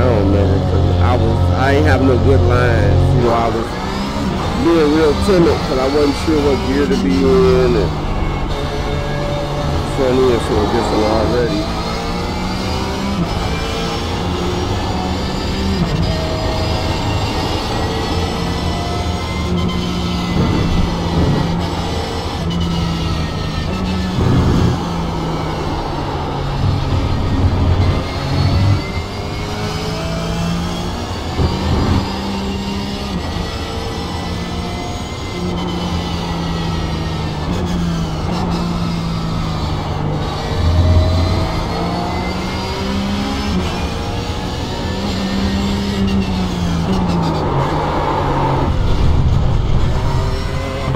don't remember, cause I ain't have no good lines. You know, I was being real timid because I wasn't sure what gear to be in, and front end so different already.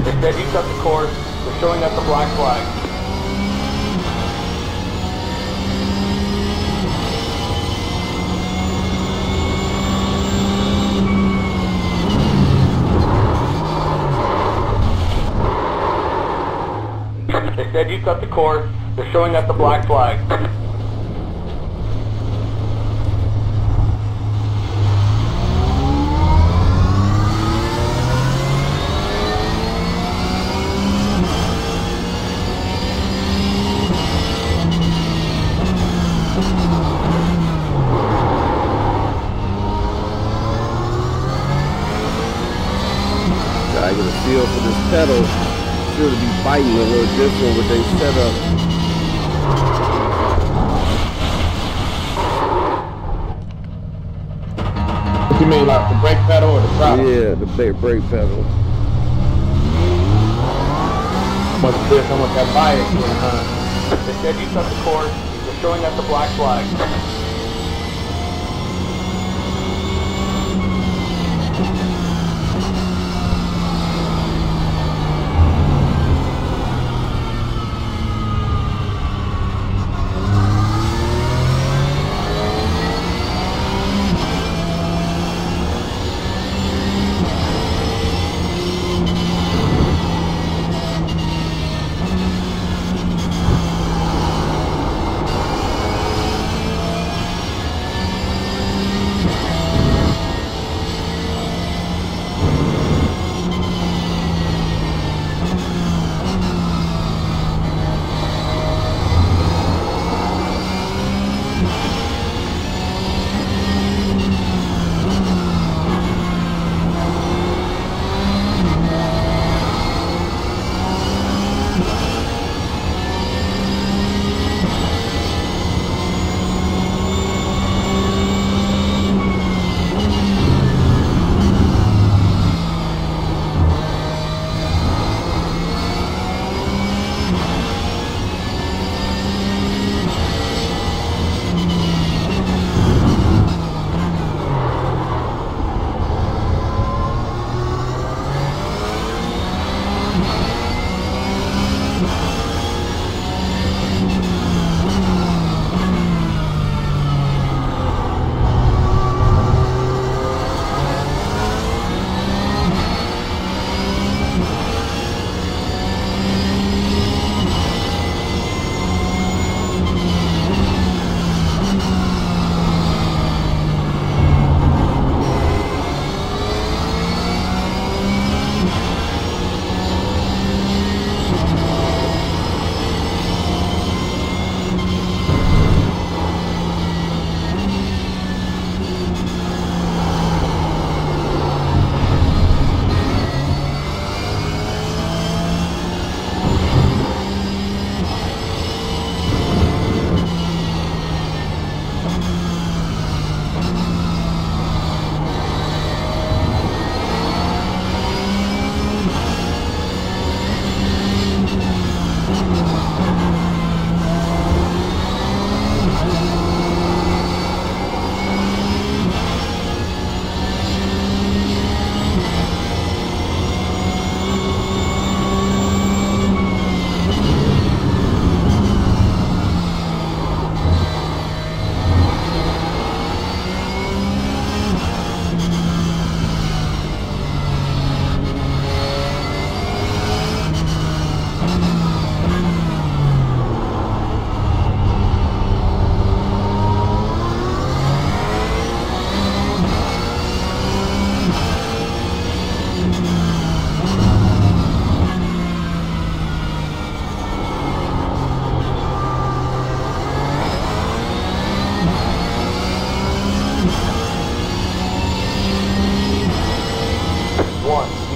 They said you cut the course. They're showing us the black flag. They said you cut the course. They're showing us the black flag. I get a feel for this pedal. Feel to be biting a little different with their setup. What you mean, like the brake pedal or the throttle? Yeah, the brake pedal. Must be some with that bias in, huh? They said you cut the course. They're showing us the black flag.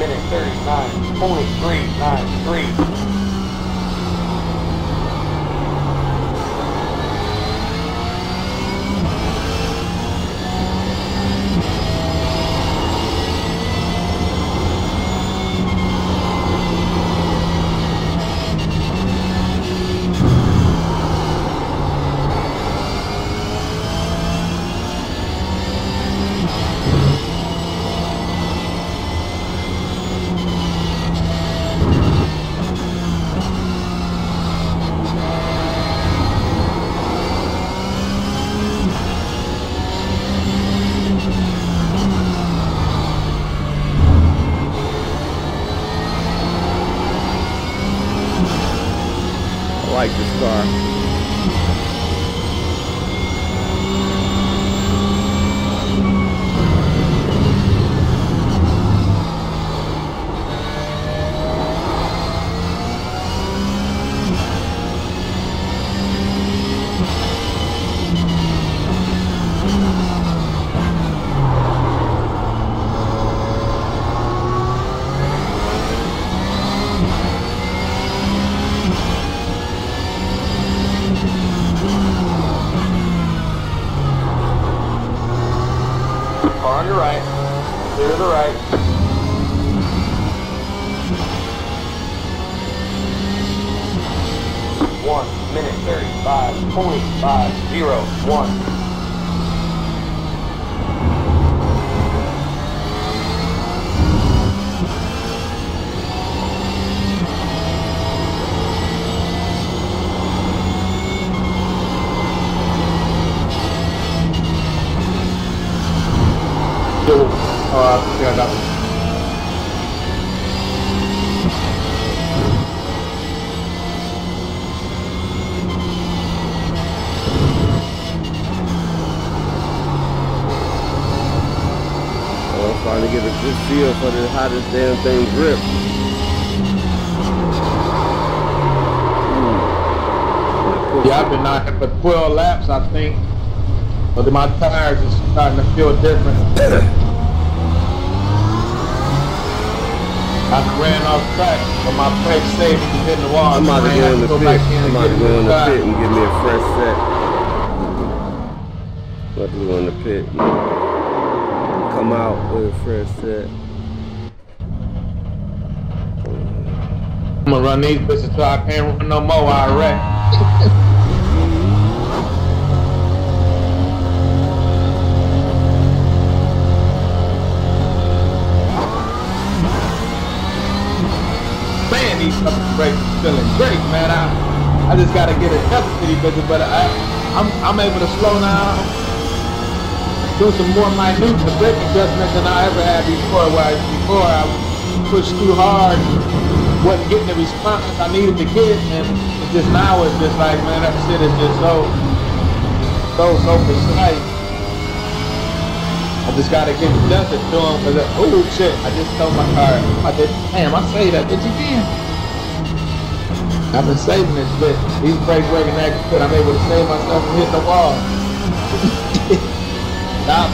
minute 39.393. I like this car. Car on your right. Clear to the right. One minute 35.501. Yeah, I got it. I'm trying to get a good feel for how this damn thing grips. Yeah, I've been knocking for 12 laps, I think. But my tires are starting to feel different. I ran off track, but my brakes saved me from hitting the wall. I'm about to go in the pit. I'm about to go in the pit and give me a fresh set. I'm about to go in the pit and come out with a fresh set. I'm gonna run these bitches till I can't run no more. I wreck. Man, these fucking brakes are feeling great, man. I just gotta get adjusted to these bitches, but I'm able to slow down, do some more minute brake adjustments than I ever had before. Whereas before I pushed too hard, wasn't getting the response I needed to get, and it's just now it's just like, man, that shit is just so precise. I just gotta get adjusted to them, because oh shit, I just told my car, damn, I saved that bitch again. I've been saving this bitch. These brakes working that good, I'm able to save myself from hitting the wall. Stop.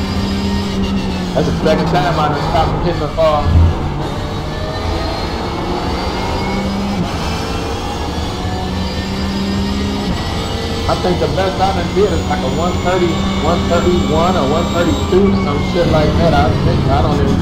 That's the second time I just stopped from hitting the wall. I think the best I done did is like a 130, 131 or 132, some shit like that. I think, I don't even.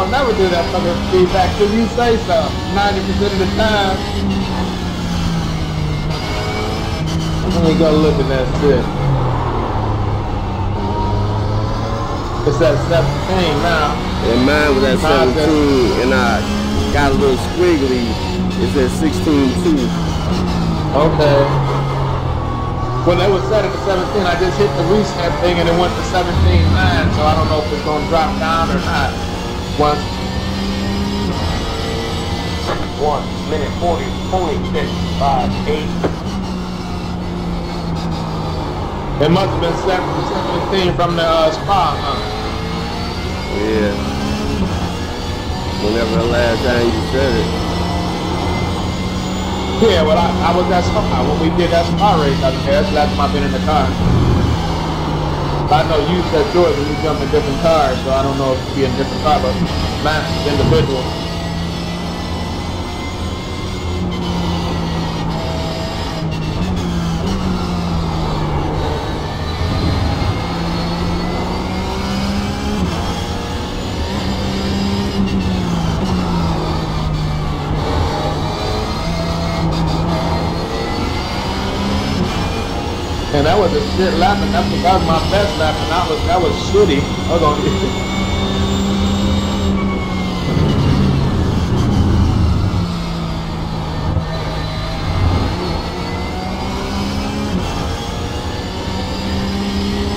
don't never do that fucking feedback till you say so. 90% of the time. Let me go look at that shit. It's at 17 now. And mine was at 17, and I got a little squiggly. It's at 16.2. Okay. When they was set at 17, I just hit the reset thing and it went to 17.9, so I don't know if it's gonna drop down or not. 1 minute 40, 46, 5, 8. It must have been 17 from the spa, huh? Yeah. Whenever the last time you said it. Yeah, well, I was at spa when we did that spa race out there. That's the last time I've been in the car. I know you said yours when you jump in different cars, so I don't know if it'd be in a different car, but mine's individual. And that was a shit lap, and that was my best lap, and that was shitty. Hold on. I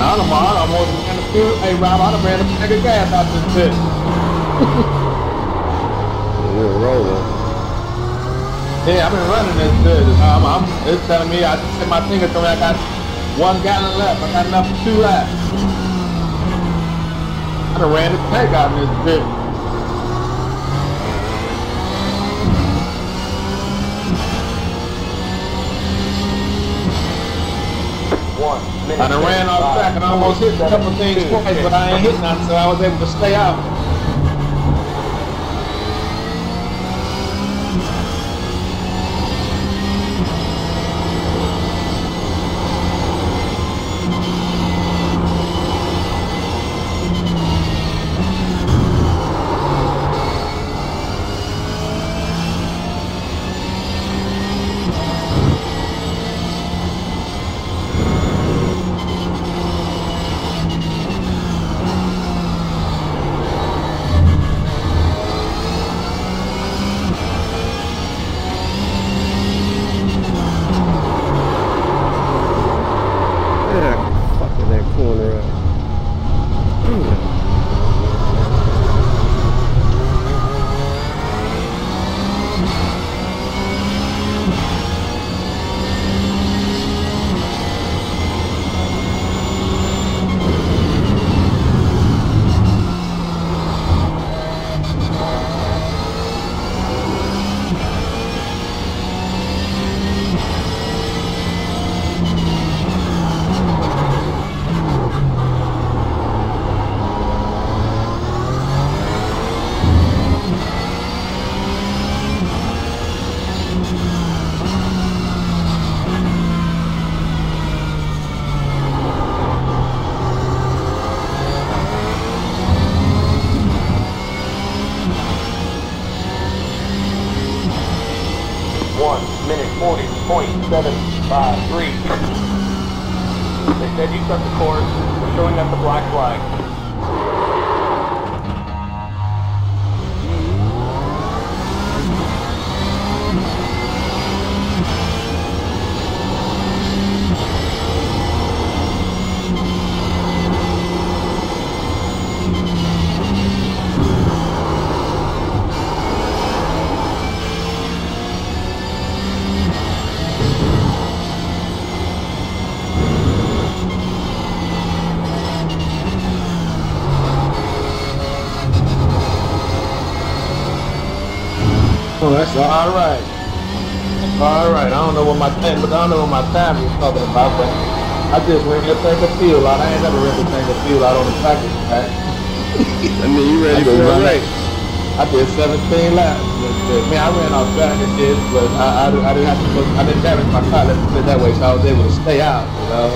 almost ran a few. Hey Rob, I done ran a bag of gas out this bitch. We're rolling. Yeah, I've been running this bitch. It's telling me, I just hit my finger told me I got 1 gallon left. I got enough for 2 laps. I done ran the tank out in this bitch. I done ran off track and I almost hit a couple things twice, but I ain't hit nothing, so I was able to stay out. minute 40.753. They said you cut the course. They're showing us the black flag. Oh, that's all right. That's all right. I don't know what my time, but I don't know what my time was talking about. But I just ran the tank of fuel out. I ain't never ran the tank of fuel out on the practice track. I mean, you ready for the race? I did 17 laps. Man, I ran off track and did, but I didn't have to. I didn't damage my car. Let's put it that way, so I was able to stay out. You know.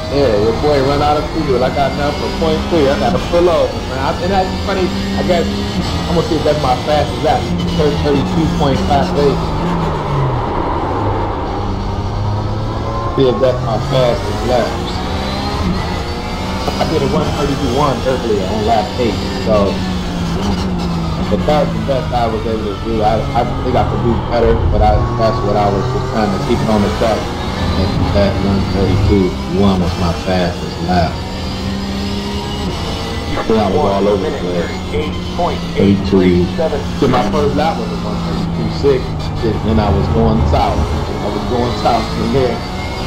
Yeah, your boy run out of fuel. I got enough for 0.3. I got to pull over, man. And that's funny. I guess I'm gonna see if that's my fastest lap. 32.58. See if that's my fastest laps. I did a 132.1 earlier on lap 8, so but that was the best I was able to do. I think I could do better, but that's what I was just trying to keep it on the track. And that 132.1 was my fastest lap. Then I was all over the place. 32. My first lap was a 132.6. Then I was going south. I was going south from there.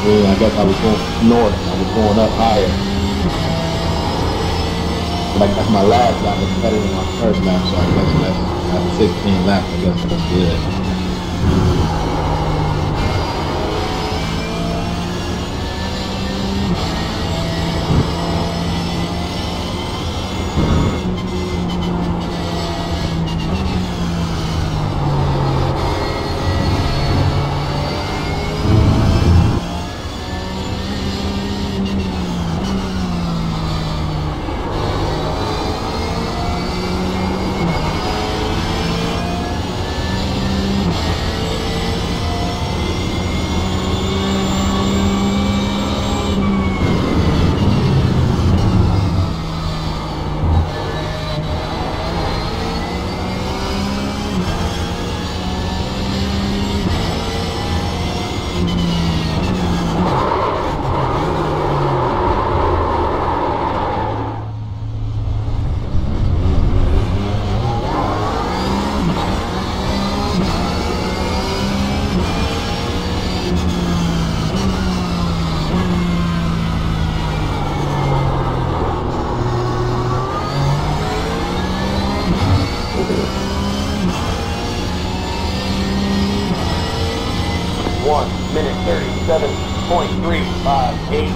Yeah, I guess I was going north. I was going up higher. Like that's my last lap was better than my first lap, so I guess that's 16 laps. I guess that's good. 1:37.358.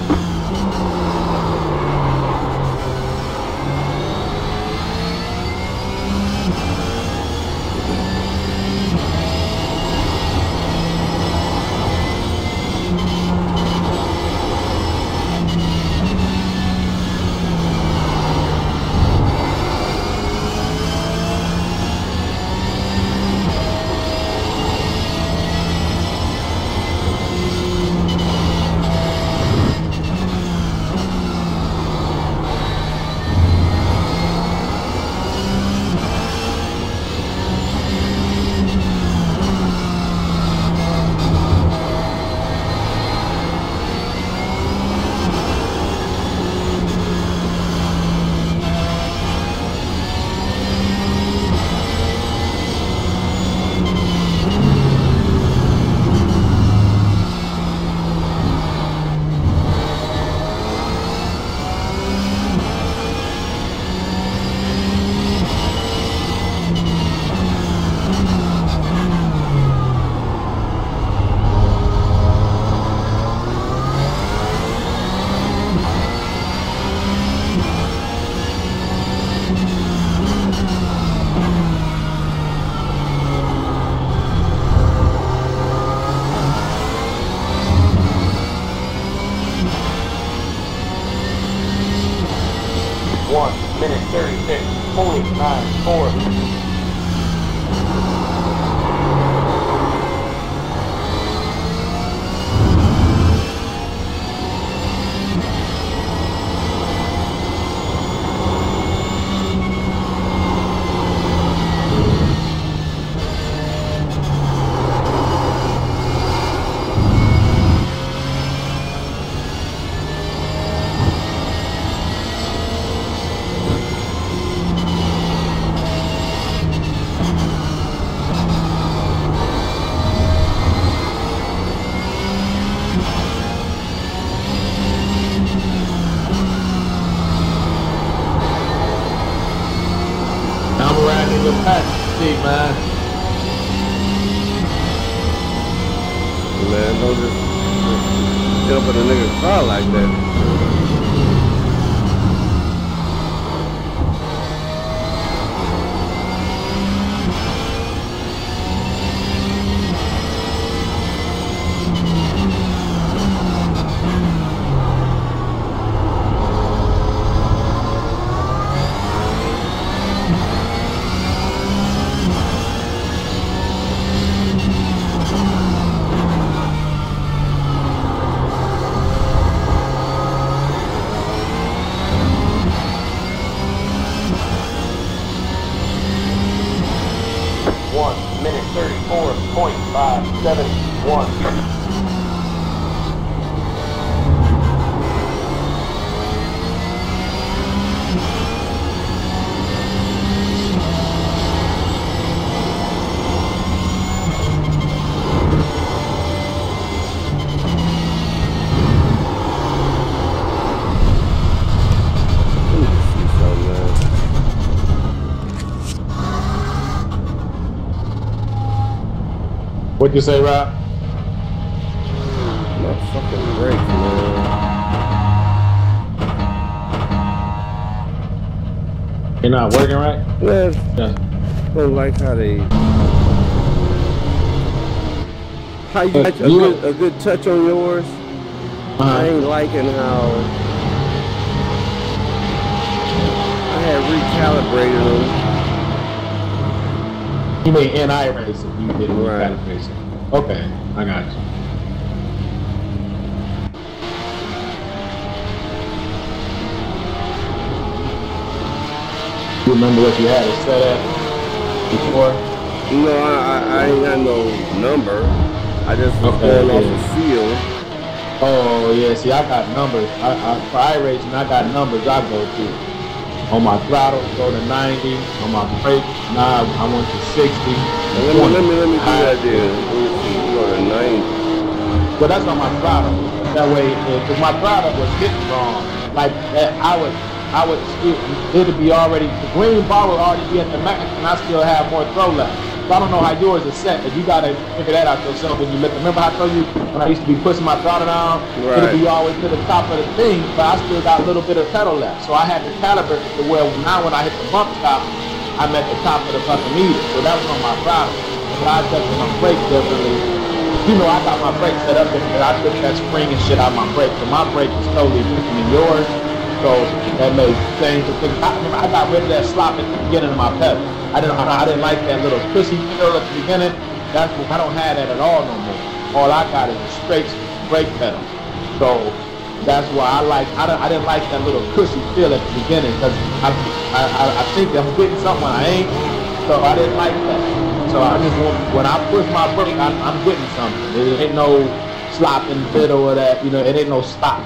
Minute 36.94. Man, don't just jump in a nigga's car like that. score 0.571. What'd you say, Rob? My fucking brakes, man. You're not working right? Yeah. Yeah. Don't like how they. How you got a good touch on yours? I ain't liking how I had recalibrated them. You mean in Iracing? You did Right. recalibration. Okay, I got you. You remember what you had it set at before? No, I ain't got no number. I just was going off the feel. Oh yeah, see I got numbers. For iRacing I got numbers I go to. On my throttle go to 90. On my brake, now I went to 60. Let me do that then. Let me see, go to 90. But that's on my throttle. That way, because my throttle was hitting wrong. Like I would it'd be already, the green bar would already be at the max, and I still have more throw left. So I don't know how yours is set, but you gotta figure that out yourself when you look. Remember I told you when I used to be pushing my throttle down, it'd be always to the top of the thing, but I still got a little bit of pedal left. So I had to calibrate it to where now when I hit the bump stop, I'm at the top of the fucking meter. So that was on my throttle. But I adjusted my brake differently. You know, I got my brake set up differently. I took that spring and shit out of my brake. So my brake is totally different than yours. So that made things. I got rid of that slop at the beginning of my pedal. I didn't like that little cushy feel at the beginning. That's what, I don't have that at all no more. All I got is a straight brake pedal. So that's why I didn't like that little cushy feel at the beginning, because I think I'm getting something I ain't. So I didn't like that. So I just want, when I push my brake, I'm getting something. There ain't no slop in the middle of that. You know, it ain't no stop.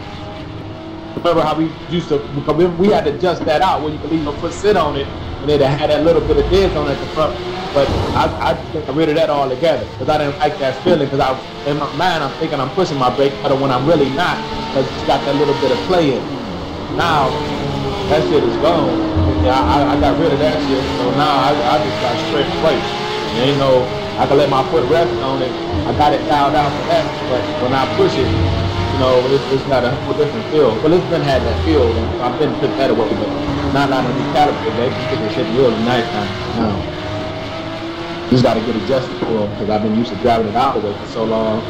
Remember how we used to, because we had to adjust that out where you could leave a foot sit on it, and it had that little bit of dents on it at the front. But I got rid of that altogether, because I didn't like that feeling, because in my mind I'm thinking I'm pushing my brake pedal when I'm really not, because it's got that little bit of play in it. Now that shit is gone. I got rid of that shit, so now I just got straight brakes. There ain't no, I can let my foot rest on it. I got it dialed out for that, but when I push it, you know, it's got a whole different feel. Well, it's been had that feel, and I've been put that away, but not on the calibrate. They can get this shit real nice now. Just got to get adjusted to them, because I've been used to driving it out the way for so long.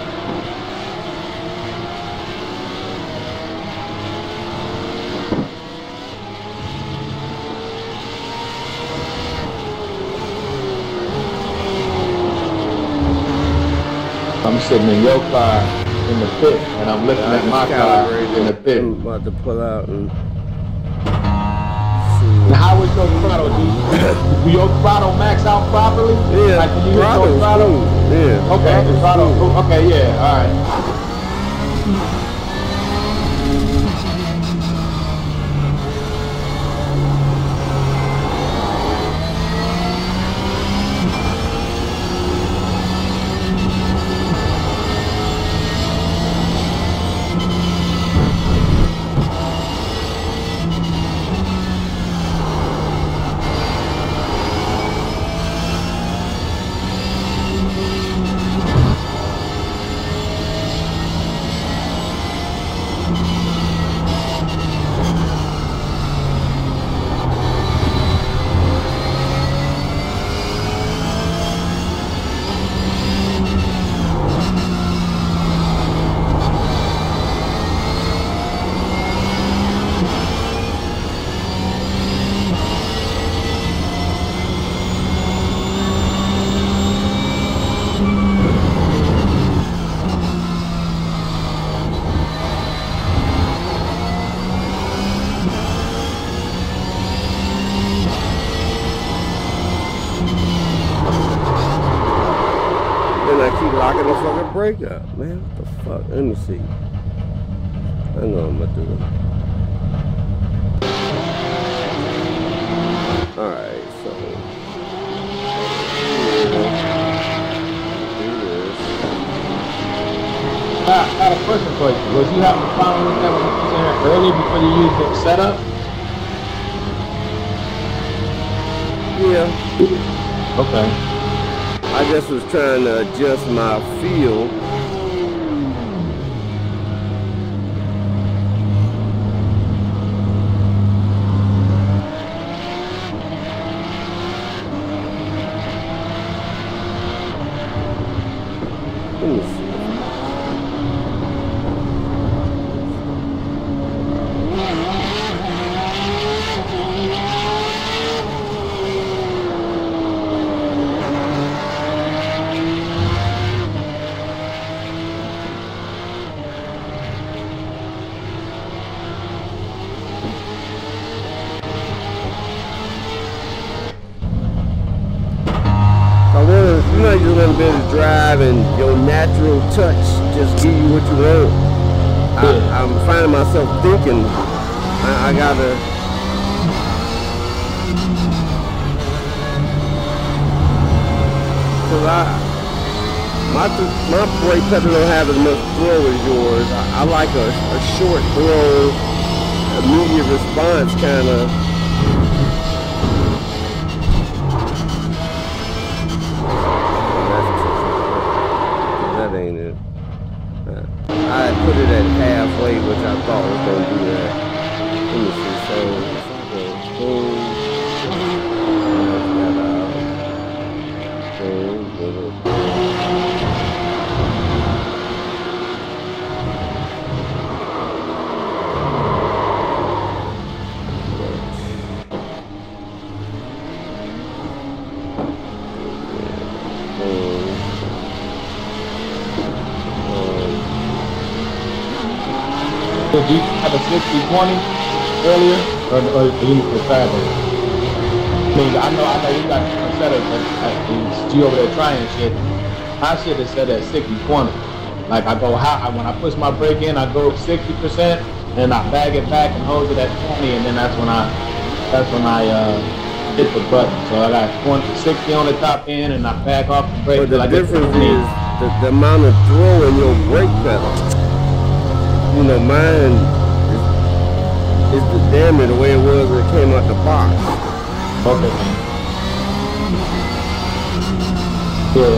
I'm sitting in your car in the pit, and I'm looking at my car in the pit. I'm about to pull out and see. How was your throttle, dude? Do your throttle max out properly? Yeah, like, can you use your throttle? Yeah. Okay, the throttle. Okay, yeah, all right. locking the fucking brake up, man. What the fuck? Let me see. I know I'm gonna do it. Alright, so do this. I got a question for you. Was you having a problem with that when you was in here early before you used the setup? Yeah. Okay. I just was trying to adjust my feel. Let me see. You're just gonna be able to drive and your natural touch just give you what you want. I'm finding myself thinking I gotta cause my brake pedal don't have as much throw as yours. I like a short throw, immediate response kind of. Ain't it? I put it at halfway, which I thought was going to do that. Let me see. So, boom. So do you have a 60-20 earlier, or you need to try that? I mean, I know you got different setups, but you over there trying shit. My shit is set at 60-20. Like I go high, when I push my brake in, I go 60%, and I bag it back and hold it at 20, and then that's when I hit the button. So I got 60 on the top end, and I back off the brake. But the difference is the amount of throw in your brake pedal. You know, mine is the damn it the way it was when it came out the box. Okay. Yeah.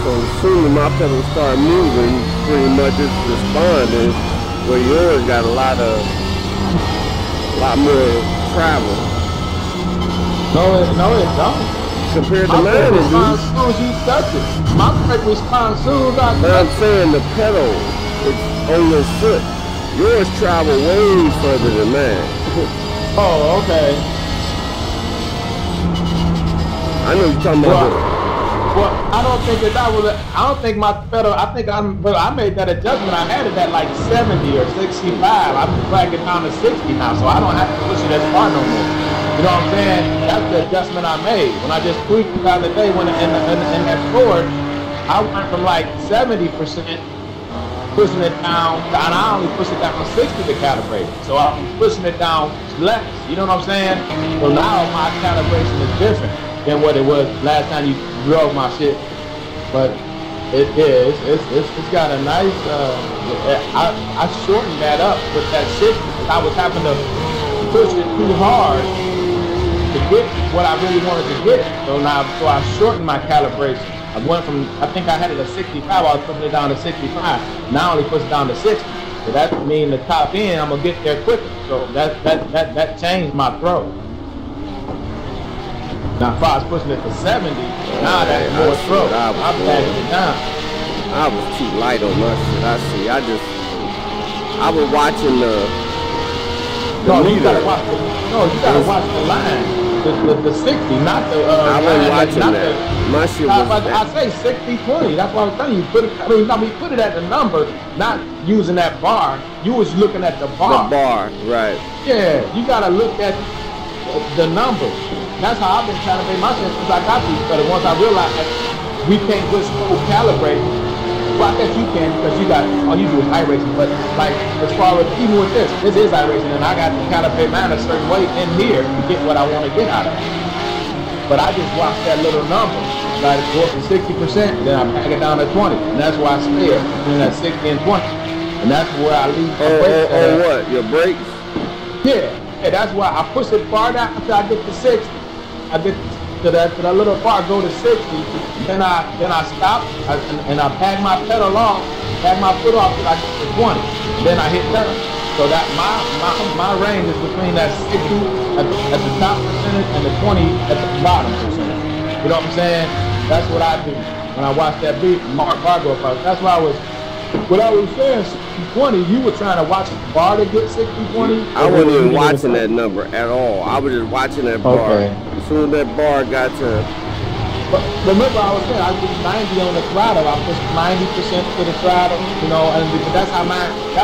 So as soon as my pedals start moving, pretty much it's responding, where yours got a lot more travel. No, it don't. Compared to mine, it do. As soon as you touch it, my brake responds soon as I touch it. But I'm saying the pedal is on your foot. Yours travel way further than mine. Oh, okay. I know you're talking about Well, I don't think that was. I don't think my pedal. I think I made that adjustment. I had it at like 70 or 65. I'm back it down to 60 now, so I don't have to push it as far no more. You know what I'm saying? That's the adjustment I made. When I just tweaked it the other day when in that Ford, I went from like 70% pushing it down, and I only push it down to 60 to calibrate. So I'm pushing it down less. You know what I'm saying? So now my calibration is different than what it was last time you drove my shit. But it's got a nice. I shortened that up with that 60 because I was having to push it too hard to get what I really wanted to get. So I shortened my calibration. I went from, I think I had it at 65, I was pushing it down to 65. Now I only push it down to 60. So that means the top end, I'm gonna get there quicker. So that changed my throw. Now if I was pushing it to 70, now that's more throw. I'm backing it down. I was too light on my shit. I was watching the you gotta watch the line. The 60, not the I wasn't watching that. My shit was I say 60-20. That's what I'm telling you. Put it at the number, not using that bar. You was looking at the bar. The bar, right. Yeah, you gotta look at the number. That's how I've been trying to make my shit since I got these. But once I realized we can't just go calibrate. Well, I guess you can because you got all you do is Iracing. But like as far as even with this is Iracing, and I got to calibrate mine a certain way in here to get what I want to get out of it. But I just watch that little number. Like go up to 60%, then I back it down to 20, and that's why I stay between that 60 and 20, and that's where I leave my brakes. What? Your brakes? Yeah, that's why I push it far down until I get to 60. I get to that little bar, go to 60, then I stop and I pack my pedal off, pack my foot off till I get to 20. Then I hit turn. So that my range is between that 60 at the top percentage and the 20 at the bottom percentage. You know what I'm saying? That's what I do when I watch that beat, Mark Bargo. That's why what I was saying, 60-20, you were trying to watch the bar to get 60-20? I wasn't even watching that number at all. I was just watching that bar. Okay. As soon as that bar got to... But remember I was saying, I put 90 on the throttle. I push 90% to the throttle, you know, and that's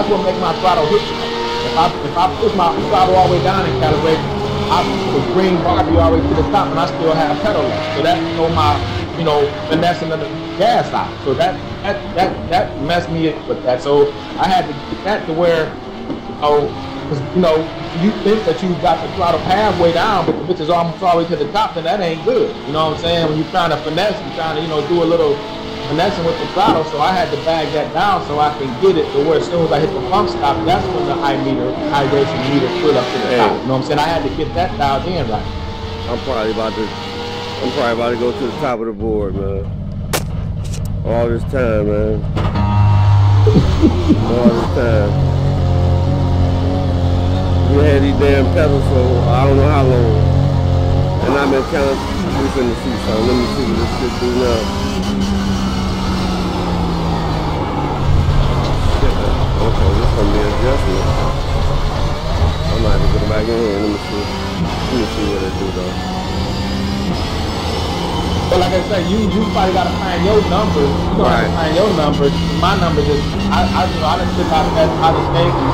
what makes my throttle hit. If I push my throttle all the way down and calibrate, the green bar be all the way to the top and I still have pedal left. So that's my, finessing of the gas out. So that messed me up with that. So I had to get that to where, you think that you got the throttle halfway down, but the bitch is almost all the way to the top, then that ain't good. You know what I'm saying? When you're trying to finesse, you're trying to, do a little finessing with the throttle. So I had to bag that down so I can get it to where as soon as I hit the pump stop, that's when the Iracing meter put up to the top. You know what I'm saying? I had to get that dialed in right. I'm probably about to go to the top of the board, man. All this time, man. All this time. We had these damn pedals for I don't know how long. And I've been kind of looking to see something. Let me see what this shit do now. Okay, this is gonna be an adjustment. I might have to go back in here. Let me see what it do though. But like I said, you probably gotta find your numbers. You gotta find your numbers. My numbers is I done took out that out of things and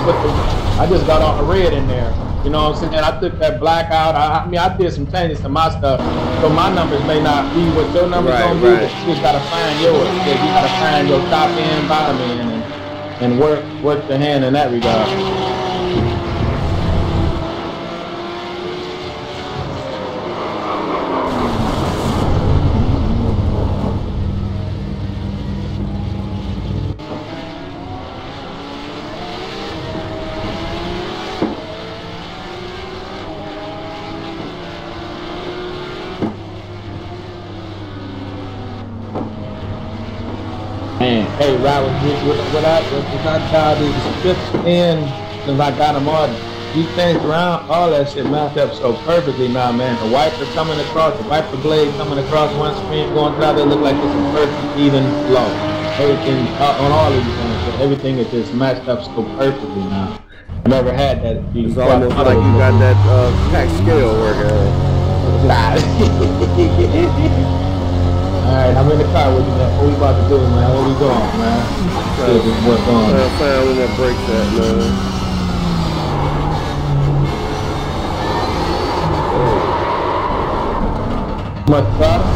I just got all the red in there. You know what I'm saying? I took that black out. I did some changes to my stuff. So my numbers may not be what your numbers gonna be, but you just gotta find yours. You gotta find your top end, bottom end, and work the hand in that regard. Hey, Robert, what I dialed these strips in, since I got them on, these things around, all that shit matched up so perfectly now, man. The wiper coming across, the wiper blade coming across one screen, going to the other, look like it's a perfect, even flow. Everything, on all of these things, so everything is just matched up so perfectly now. I never had that. It's almost like you got that pack scale working. Alright, I'm in the car with you, man. What we about to do, man? Where we going, man? Still just work on. I'm fine when that breaks that, man. Much better?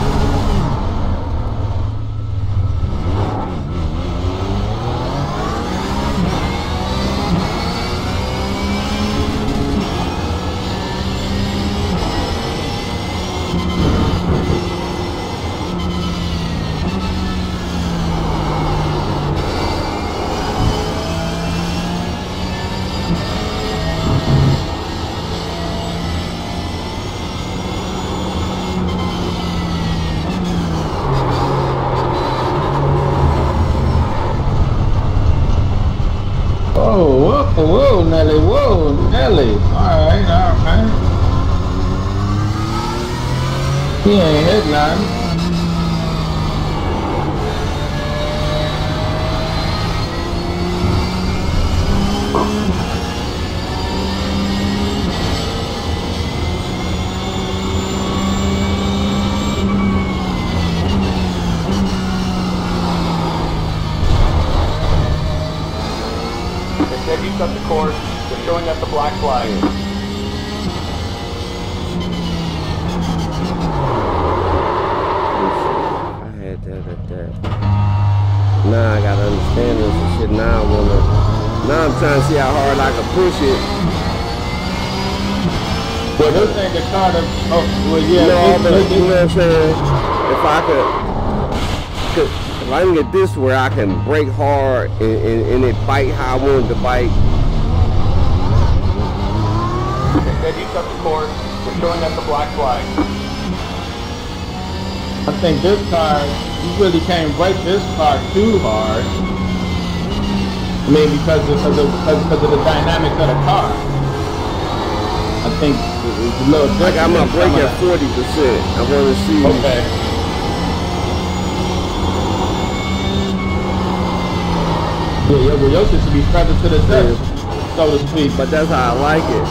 Whoa, Nelly. Alright. He ain't hit nothing. Said you cut the course. They're showing us the black flag. I had that understanding some shit now. Now I'm trying to see how hard I can push it. Well, this ain't the car that, oh, well, yeah. You know what I'm saying? If I can get this where I can brake hard and it bite how I want it to bite. Good, you cut the course. We're showing us the black flag. I think this car, you really can't brake this car too hard. I mean, because of the dynamics of the car. I think it's a little different. I got my brake at 40%. I want to see. Okay. Yeah, your shit should be feathered to the death, so to speak. But that's how I like it.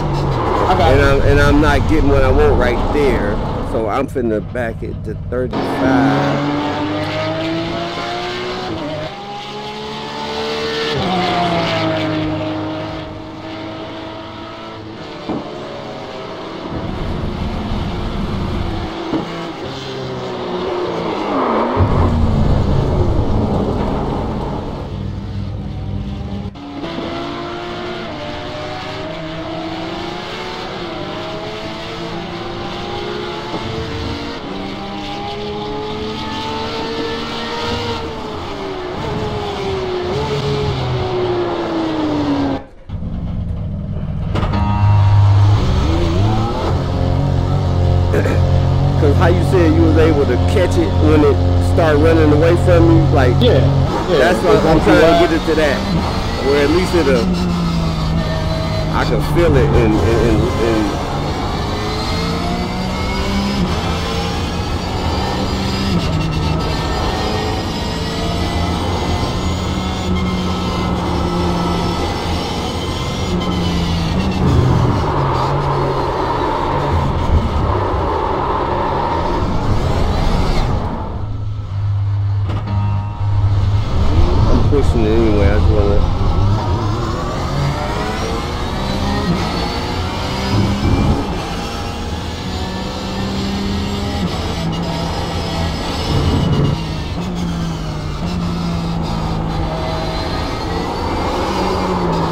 I got and I'm not getting what I want right there. So I'm finna back it to 35. How you said you was able to catch it when it started running away from you, like yeah. That's why I'm trying to get it to that, where at least I can feel it and pushing it anyway. I just want to.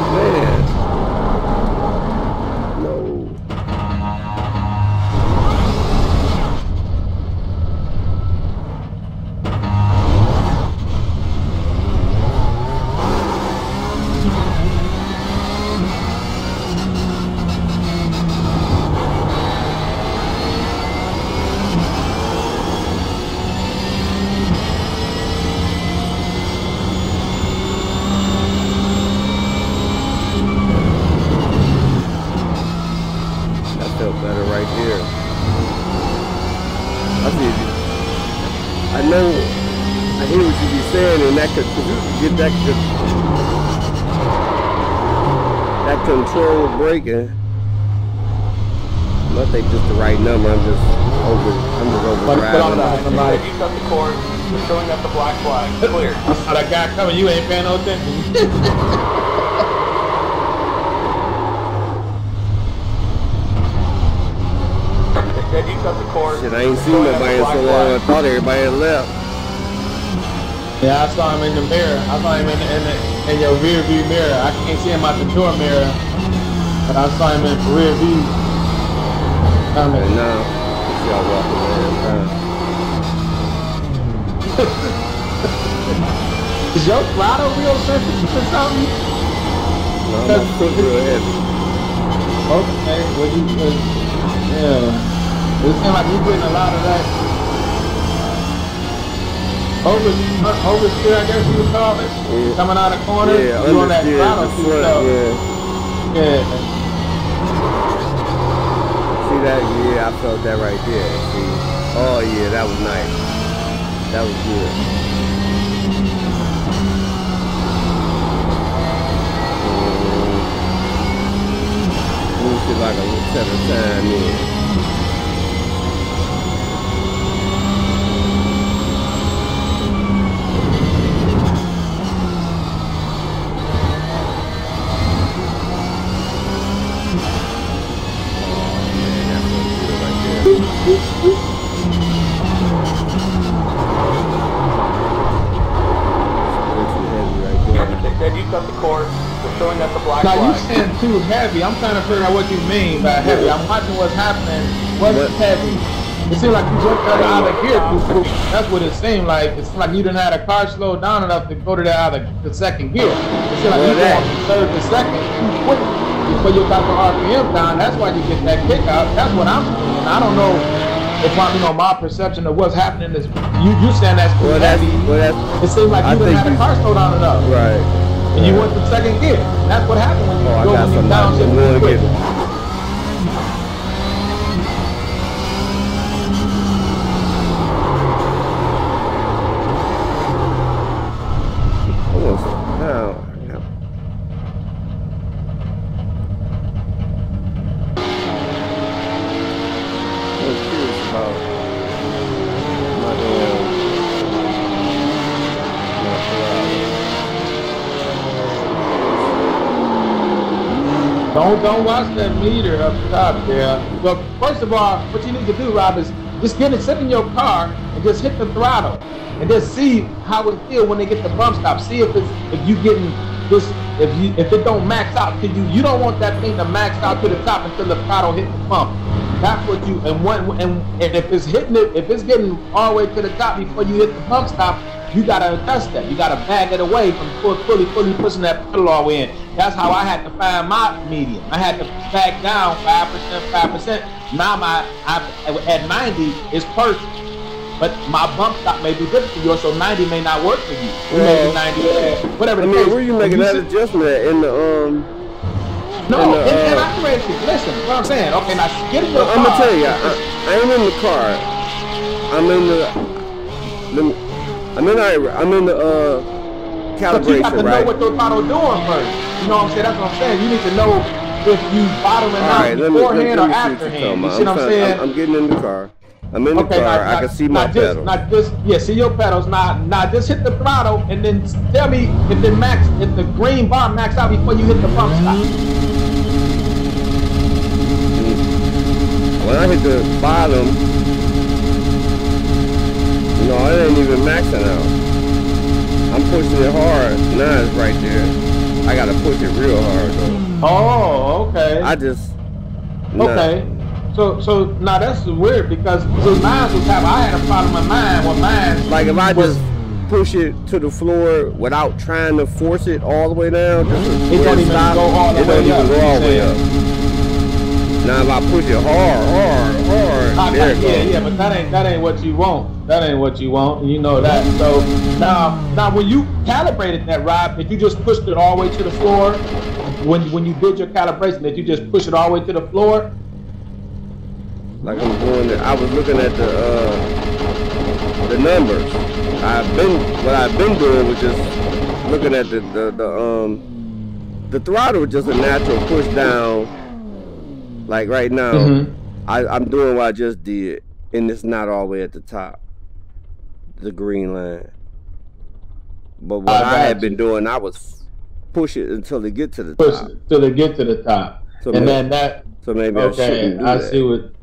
Man, no. Better right there. I know, I hear what you be saying, and that could get that control braking. I think just the right number. I'm just over driving. You cut the course. We're showing up the black flag. Clear. I saw that guy coming. You ain't paying no attention. You cut the course. Shit, I ain't seen nobody in so long. I thought everybody had left. Yeah, I saw him in the mirror. I saw him in your rear view mirror. I can't see him out the door mirror, but I saw him in the rear view. Coming. And now, see y'all walking around. Is your throttle real sensitive or something? No, my foot real heavy. Okay, well yeah. It seems like you're getting a lot of that oversteer, I guess you would call it. Yeah. Coming out of the corner. Yeah, you on that throttle too tough. Yeah. See that? Yeah, I felt that right there. See? Oh yeah, that was nice. That was good. Moved it like a little 7 time in. Now you saying too heavy. I'm trying to figure out what you mean by heavy. I'm watching what's happening. What's heavy? It seems like you just got out of gear too quick. That's what it seemed like. It's like you didn't have a car slow down enough to go to the second gear. It seems like you going from third to second too quick before you got the RPM down. That's why you get that kick out. That's what I'm saying. I don't know if my perception of what's happening is you saying that's too heavy. It seems like you didn't have the car slow down enough. Right. And you went to second gear. That's what happened when you go when you downshift quick. Don't watch that meter up top there. But first of all, what you need to do, Rob, is just sit in your car and just hit the throttle and just see how it feels when they get the bump stop. See if it don't max out to you. You don't want that thing to max out to the top until the throttle hits the pump. That's what you and if it's getting all the way to the top before you hit the bump stop, you gotta adjust that. You gotta bag it away from fully pushing that pedal all the way in. That's how I had to find my medium. I had to back down 5%. Now at 90 is perfect, but my bump stop may be different for yours, so 90 may not work for you. Maybe 90, whatever. I mean, where you making that adjustment at? In the No, in Iracing. Listen, what I'm saying. Okay, now get in your car. I'm gonna tell you, I ain't in the car. I'm in the calibration, but you have to know what your throttle doing first. You know what I'm saying? That's what I'm saying. You need to know if you bottoming out beforehand or afterhand. You see what I'm saying? I'm getting in the car. I'm in the car. I can see my pedal. See your pedals. Now just hit the throttle and then tell me if the green bar max out before you hit the bump stop. When I hit the bottom, no, it ain't even maxing out. I'm pushing it hard. Now it's right there. I gotta push it real hard though. Oh, okay. Okay. So now that's weird because mine was I had a problem with mine. Like if I just push it to the floor without trying to force it all the way down, it don't even go all the way up. Now if I push it hard, there it goes. Yeah, but that ain't what you want. That ain't what you want, and you know that. So now when you calibrated that rod, did you just push it all the way to the floor? When you did your calibration, did you just push it all the way to the floor? Like I'm doing it. I was looking at the numbers. What I've been doing was just looking at the throttle was just a natural push down. Like right now, I'm doing what I just did, and it's not all the way at the top, the green line. But what I had been doing, I was push it until they get to the top. Till they get to the top. So and then that. So maybe I shouldn't do that.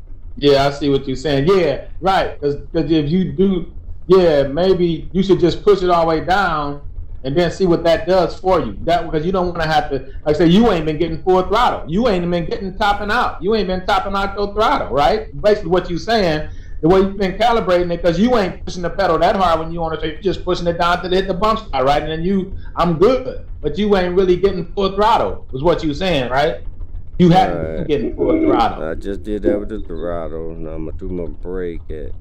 I see what you're saying. Yeah, right. Because if you do, maybe you should just push it all the way down and then see what that does for you. Because you don't want to have to, like I say, you ain't been getting full throttle. You ain't been getting topping out. You ain't been topping out your throttle, right? Basically what you're saying, the way you've been calibrating it, because you ain't pushing the pedal that hard when you want to, so you're just pushing it down to hit the bump spot, right? And then I'm good. But you ain't really getting full throttle, was what you were saying, right? You haven't been getting full throttle. I just did that with the throttle. Now I'm going to do my brake at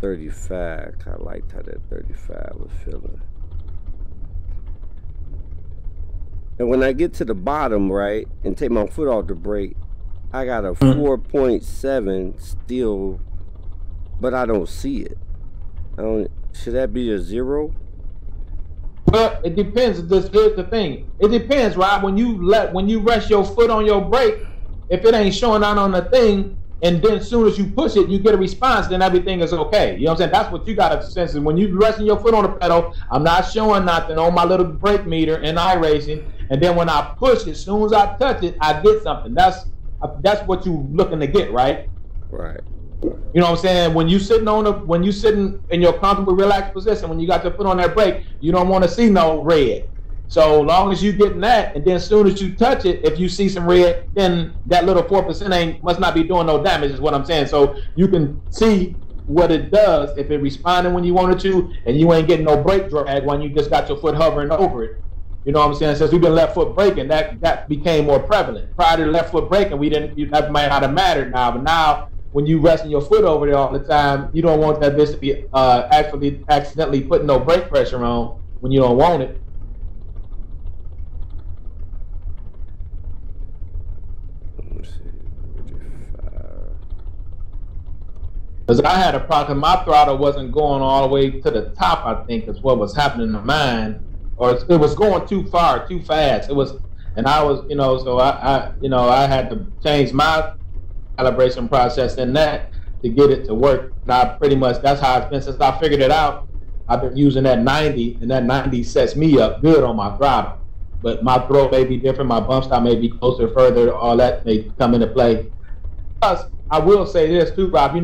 35. I liked how that 35 was feeling. And when I get to the bottom, right, and take my foot off the brake, I got a 4.7 still, but I don't see it. Should that be a 0? Well, it depends. Here's the thing. It depends, right? When you rest your foot on your brake, if it ain't showing out on the thing, and then as soon as you push it, you get a response, then everything is okay. You know what I'm saying? That's what you got to sense. When you resting your foot on the pedal, I'm not showing nothing on my little brake meter in Iracing. And then when I push it, as soon as I touch it, I get something. That's what you looking to get, right? Right. You know what I'm saying? When you sitting in your comfortable, relaxed position, when you got your foot on that brake, you don't want to see no red. So long as you getting that, and then as soon as you touch it, if you see some red, then that little 4% must not be doing no damage, is what I'm saying. So you can see what it does if it responding when you wanted to, and you ain't getting no brake drag when you just got your foot hovering over it. You know what I'm saying? Since we've been left foot braking, that became more prevalent. Prior to left foot braking, that might not have mattered now, but now when you resting your foot over there all the time, you don't want that bitch to be actually accidentally putting no brake pressure on when you don't want it. Because I had a problem, my throttle wasn't going all the way to the top, I think, is what was happening to mine. Or it was going too far, too fast. It was, and I was, so I had to change my calibration process in that to get it to work. And I pretty much, that's how it's been since I figured it out. I've been using that 90, and that 90 sets me up good on my throttle. But my throw may be different, my bump stop may be closer, further, all that may come into play. Plus, I will say this too, Rob,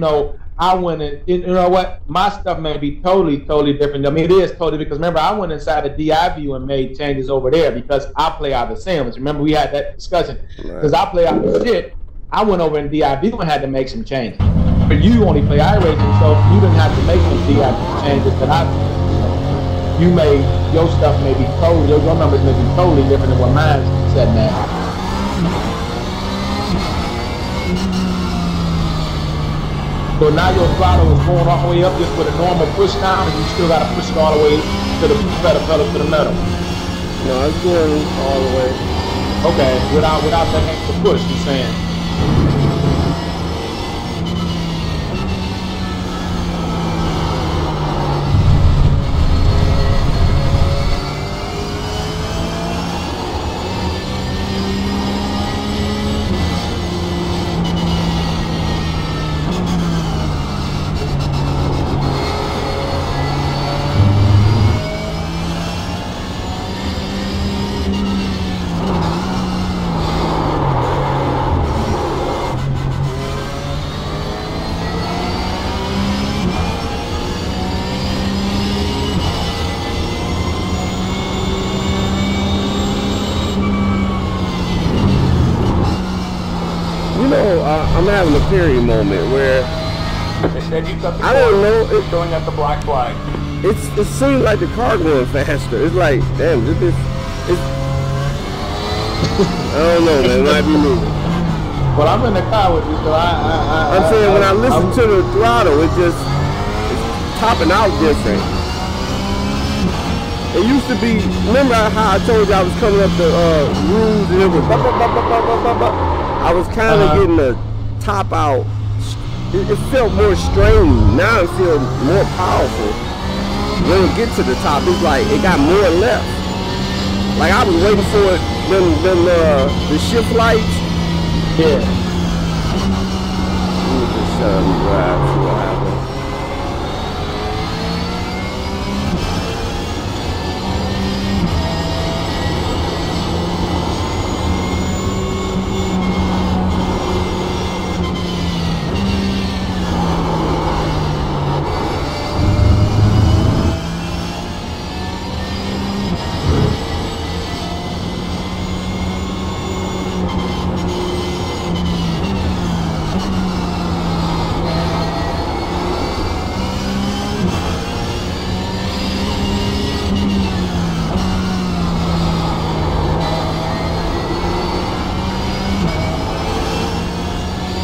I went in, you know what? My stuff may be totally different. I mean, it is totally, because remember, I went inside the DI view and made changes over there because I play out the sandwich. Remember, we had that discussion. Because I play out the shit, I went over in DI view and had to make some changes. But you only play iRacing, so you didn't have to make some DI changes that you made. Your stuff may be totally, your numbers may be totally different than what mine said now. So now your throttle is going all the way up just with a normal push down, and you still got to push it all the way to the pedal to the metal. No, it's going all the way. Okay, without that extra push, you're saying. I'm having a period moment where they said you cut the I don't know. It's showing up the black flag. It seems like the car going faster. It's like, damn, it's I don't know, man. It might be me. Well, I'm in the car with you, so I'm saying when I listen to the throttle, it's topping out different. It used to be. Remember how I told you I was coming up the rules and it was blah, blah, blah, blah, blah, blah, blah. I was kind of getting the top out. It felt more strained. Now it feels more powerful. When it gets to the top, it's like it got more left. Like I was waiting for it, the shift lights. Yeah. Let me just drive, see what happens.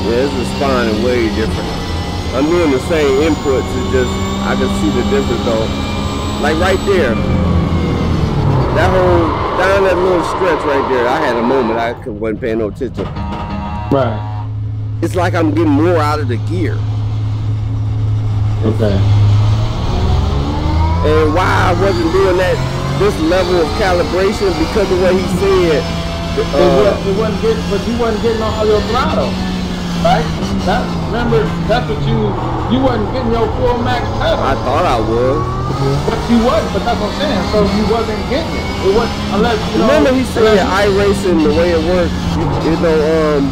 Yeah, it's responding way different. I'm doing the same inputs, it's just, I can see the difference though. Like right there, down that little stretch right there, I had a moment, I wasn't paying no attention. Right. It's like I'm getting more out of the gear. Okay. And why I wasn't doing this level of calibration, because of what he said. It wasn't getting, but you wasn't getting all your throttle. Right? Remember, that's what you wasn't getting your full max pedal. I thought I was. But you wasn't, but that's what I'm saying. So you wasn't getting it. It wasn't, unless, remember he said iRacing, the way it works, it don't,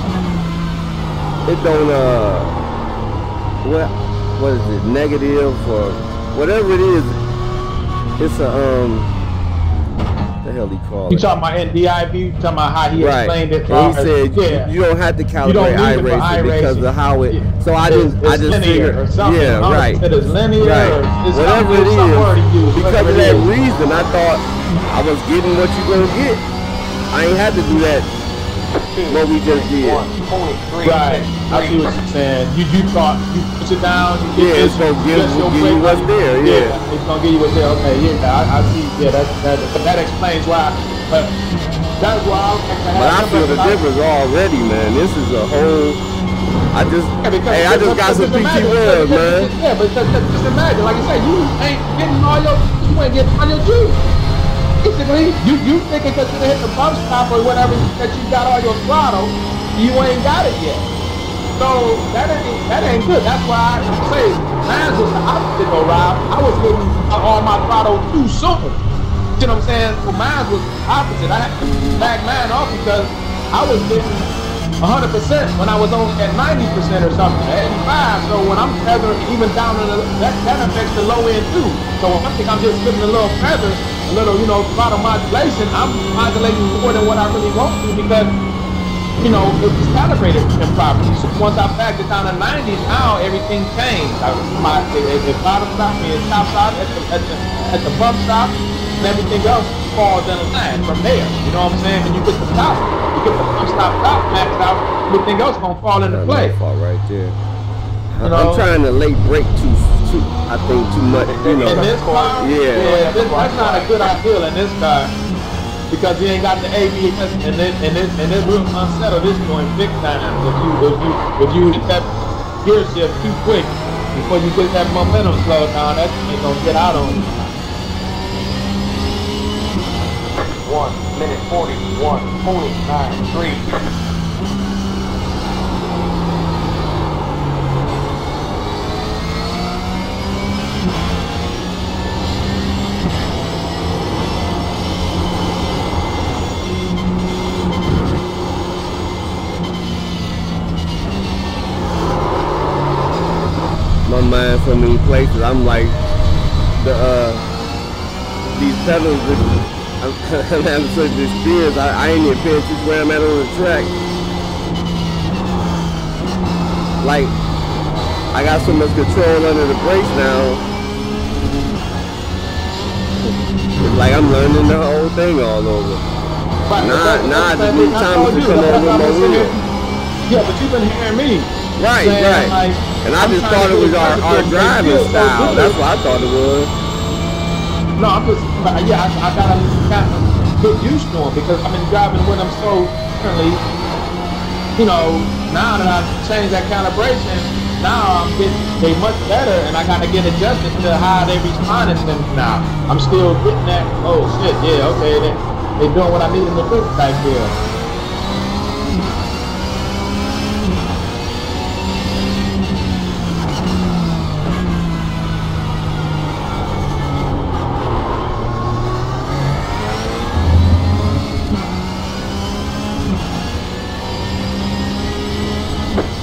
what is it, negative or whatever it is, it's a, the hell he called You it? talking about NDIV? You talking about how he explained it? And he said you don't have to calibrate iRacing because of how it. So I just figured, yeah, right. It's linear, right. Or it's whatever it is. Because of that reason, I thought I was getting what you gonna get. I ain't had to do that. What we just did. Right. I see what you're saying. You thought you push it down. You it's gonna give you what's there. Yeah. It's gonna give you what's there. Okay. Yeah. I see. Yeah. That explains why. But that's why. But I feel the difference already, man. This is a whole. I just got some PT Wells, man. Yeah, but just imagine, like I said, you ain't getting all your juice. Basically, you thinking because you hit the bump stop or whatever that you got all your throttle, you ain't got it yet. So that ain't good. That's why I say mine was the opposite though, Rob. I was getting all my throttle too soon. You know what I'm saying? So mine was opposite. I had to back mine off because I was getting 100% when I was on at 90% or something, at 85. So when I'm feathering even down in that affects the low end too. So I think I'm just giving a little feather, a little, throttle modulation. I'm modulating more than what I really want to because, it was calibrated improperly. So once I backed it down to 90s, now everything changed. The bottom stop means top stop at the bump stop, and everything else falls in line from there. You know what I'm saying? When you get the top, you get the bump stop maxed out, everything else gonna fall into play. Fall right there. I'm trying to late brake too much. In this car, that's not a good idea in this car because you ain't got the ABS and it real unsettled this joint big time. If you hit that gear shift too quick before you get that momentum slowed down, that ain't gonna get out on you. 1 minute 41.93. My mind so many places. I'm like these pedals. I'm having such experience. I ain't even paying attention where I'm at on the track. Like I got so much control under the brakes now. It's like I'm learning the whole thing all over. Nah, I just need time to come over with my wheel. Yeah, but you've been hearing me. Right. Like, and I just thought it was our driving style. That's what I thought it was. No, I'm just, I gotta kind of get used to them because I've been driving with them so currently. Now that I've changed that calibration, now I'm getting much better and I gotta get adjusted to how they respond to them now. I'm still getting that, oh shit, yeah, okay, they doing what I need them to do type deal.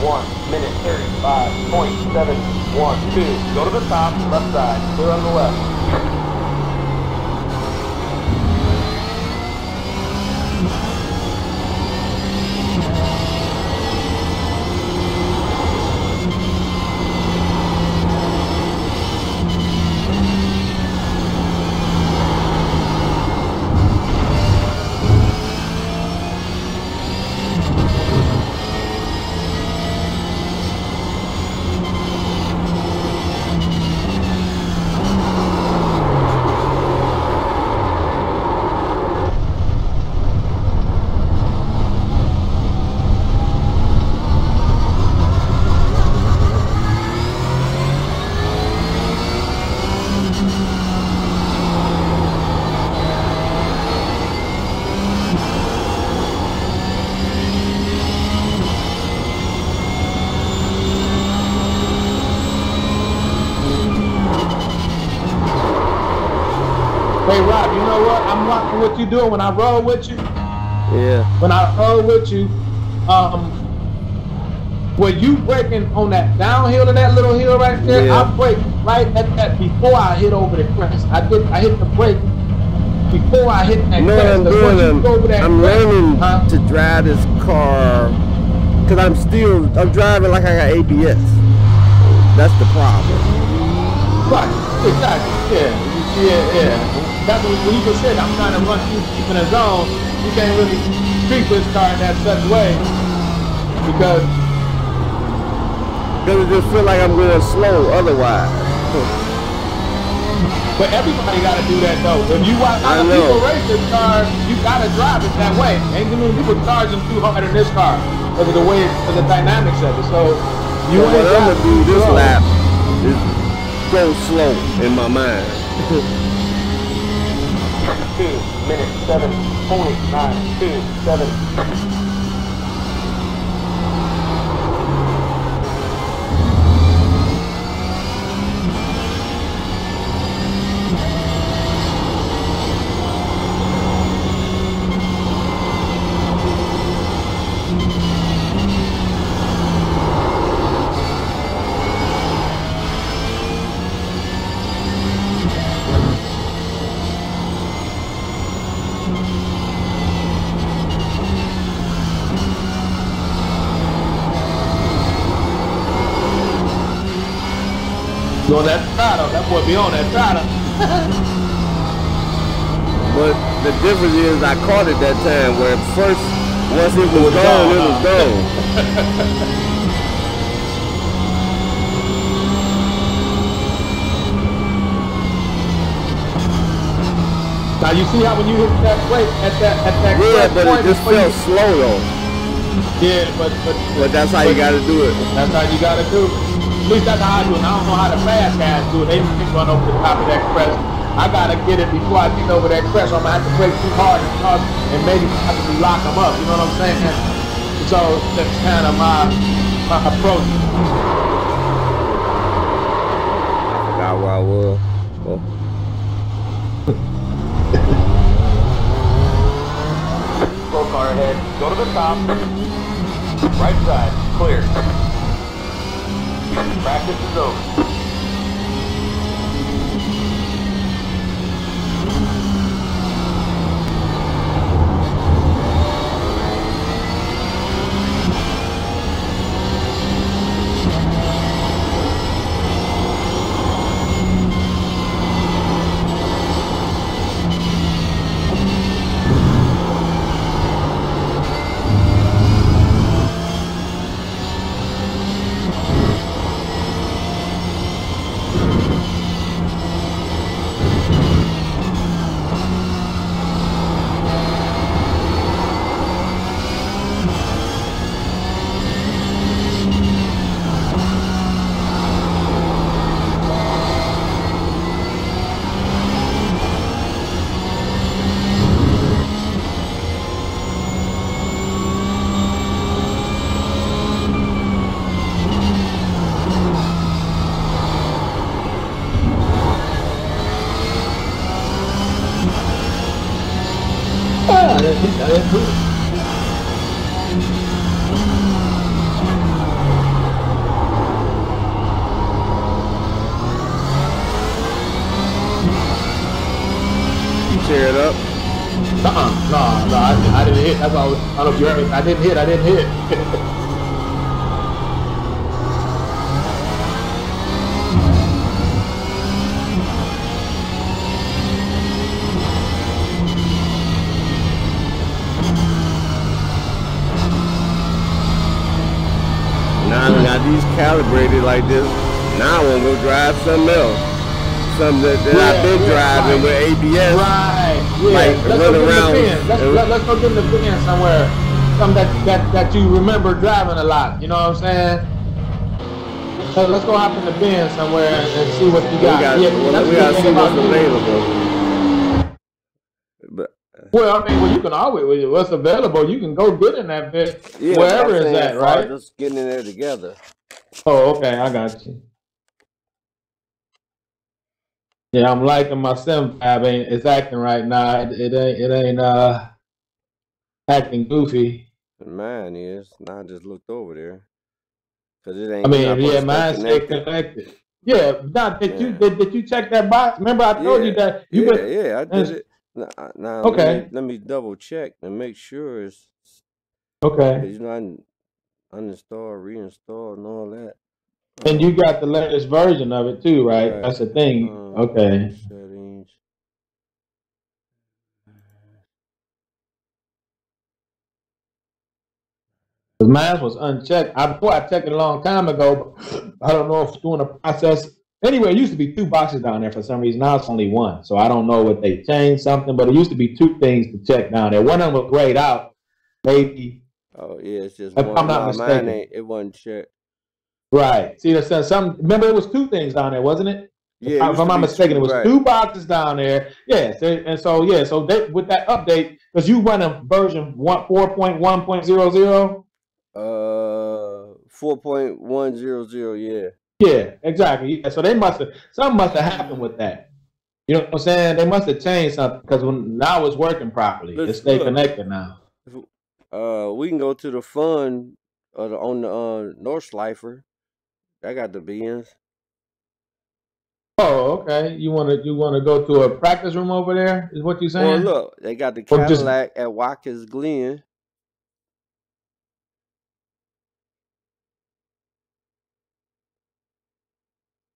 1 minute 35.712. Go to the top, left side, clear on the left. Hey Rob, you know what? I'm watching what you doing when I roll with you. Yeah. When I roll with you, when you braking on that downhill to that little hill right there, yeah. I brake right at that before I hit over the crest. I hit the brake before I hit that No, crest. I'm doing. I'm learning to drive this car because I'm driving like I got ABS. That's the problem. Right, exactly. Yeah. That's what you just said. I'm trying to run through deep in a zone. You can't really treat this car in that such way because it just feel like I'm going slow otherwise. But everybody got to do that though. If you watch other people race this car, you got to drive it that way. Ain't too many people charging too hard in this car because of the way, because of the dynamics of it. So you what I'm gonna do this lap is go slow in my mind. 2 minutes 7.927. On that throttle, that boy be on that throttle. But the difference is I caught it that time where first, once it was gone, it was gone. Now you see how when you hit that brake at that yeah, but it just felt slow though. Yeah, but that's how you gotta do it. That's how you gotta do it. At least that's how I do it. I don't know how the fast guys do it. They run over the top of that crest. I gotta get it before I get over that crest. I'm gonna have to brake too hard and maybe possibly lock them up. You know what I'm saying? So that's kind of my approach. I forgot where I was. Oh. Slow car ahead. Go to the top. Right side. Clear. Practice is over. Tear it up. No, I didn't hit. That's all. I don't know if you heard me. I didn't hit. Now these calibrated like this. Now I want to go drive something else. Something that I've been driving with ABS. Right. Yeah. Like Let's run around. Let's go get in the bin somewhere. Something that you remember driving a lot. You know what I'm saying? So let's go hop in the bin somewhere and see what you got. We got to see what's available. Well, I mean, you can always, what's available, you can go get in that bin, wherever it's at, right? Just getting in there together. Oh, okay, I got you. Yeah, I'm liking my 7.5. It's acting right now. It ain't acting goofy. Mine is. Now I just looked over there. Cause it ain't. I mean, yeah, mine's stay connected. Yeah, now did you check that box? Remember I told you that I did it. Now Okay. let me double check and make sure it's Okay. because you know I uninstall, reinstall, and all that. And you got the latest version of it too, right? That's the thing. Okay. Settings. Because mine was unchecked. I checked it a long time ago. But I don't know if doing a process. Anyway, it used to be 2 boxes down there for some reason. Now it's only 1. So I don't know what they changed something, but it used to be 2 things to check down there. One of them was grayed out. Maybe. Oh yeah, it's just if one. I'm not mistaken. It wasn't checked. Right. See, there's some. Remember, it was 2 things down there, wasn't it? Yeah. If I'm not mistaken, it was right. 2 boxes down there. Yes. And so they, with that update, because you run a version 4.1.00. 4.100. Yeah. Yeah, exactly. Yeah. So something must have happened with that. You know what I'm saying? They must have changed something because now it's working properly. It's stay connected now. We can go to the fun on the North Schleifer. I got the Benz. Oh, okay. You wanna go to a practice room over there? Is what you saying? Well, look, they got the Cadillac at Watkins Glen.